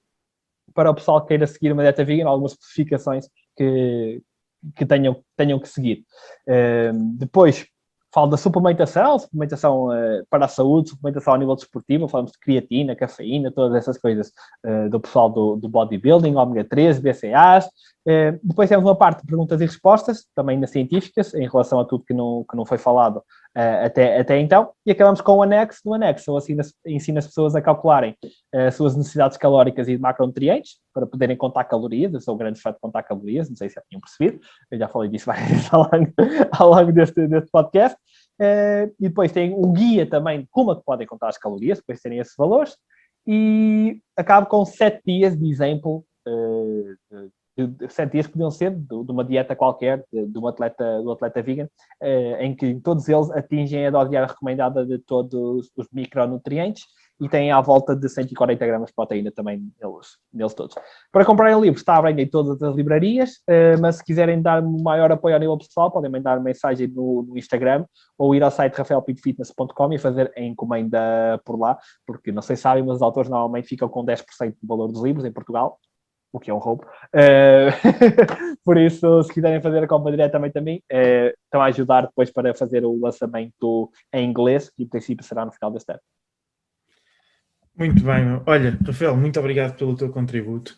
para o pessoal que queira seguir uma dieta vegan, algumas especificações que tenham que seguir. Depois, falo da suplementação para a saúde, suplementação a nível desportivo, falamos de creatina, cafeína, todas essas coisas do pessoal do bodybuilding, ômega 3, BCAAs. Depois temos uma parte de perguntas e respostas, também ainda científicas, em relação a tudo que não foi falado até então. E acabamos com o anexo. No anexo, eu ensino as pessoas a calcularem as suas necessidades calóricas e de macronutrientes, para poderem contar calorias. Eu sou um grande fã de contar calorias, não sei se já tinham percebido. Eu já falei disso várias vezes ao longo deste podcast. E depois tem um guia também de como é que podem contar as calorias, depois de terem esses valores. E acabo com 7 dias de exemplo, 7 dias que podiam ser de uma dieta qualquer, do atleta vegan, em que todos eles atingem a dose diária recomendada de todos os micronutrientes e têm à volta de 140 gramas de proteína também neles todos. Para comprarem o livro está à venda em todas as livrarias, mas se quiserem dar maior apoio ao nível pessoal, podem mandar mensagem no Instagram ou ir ao site rafaelpintofitness.com e fazer a encomenda por lá, porque não sei se sabem, mas os autores normalmente ficam com 10% do valor dos livros em Portugal, o que é um roubo. Por isso, se quiserem fazer a compra diretamente também, estão a ajudar depois para fazer o lançamento em inglês, que em princípio será no final deste ano. Muito bem, meu. Olha, Rafael, muito obrigado pelo teu contributo.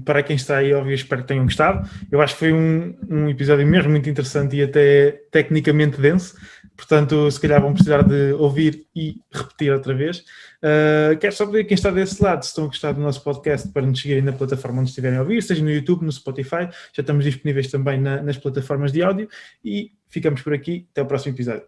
Para quem está aí a ouvir, espero que tenham gostado. Eu acho que foi um episódio mesmo muito interessante e até tecnicamente denso. Portanto, se calhar vão precisar de ouvir e repetir outra vez. Quero só pedir a quem está desse lado, se estão a gostar do nosso podcast, para nos seguirem na plataforma onde estiverem a ouvir, seja no YouTube, no Spotify. Já estamos disponíveis também nas plataformas de áudio. E ficamos por aqui. Até o próximo episódio.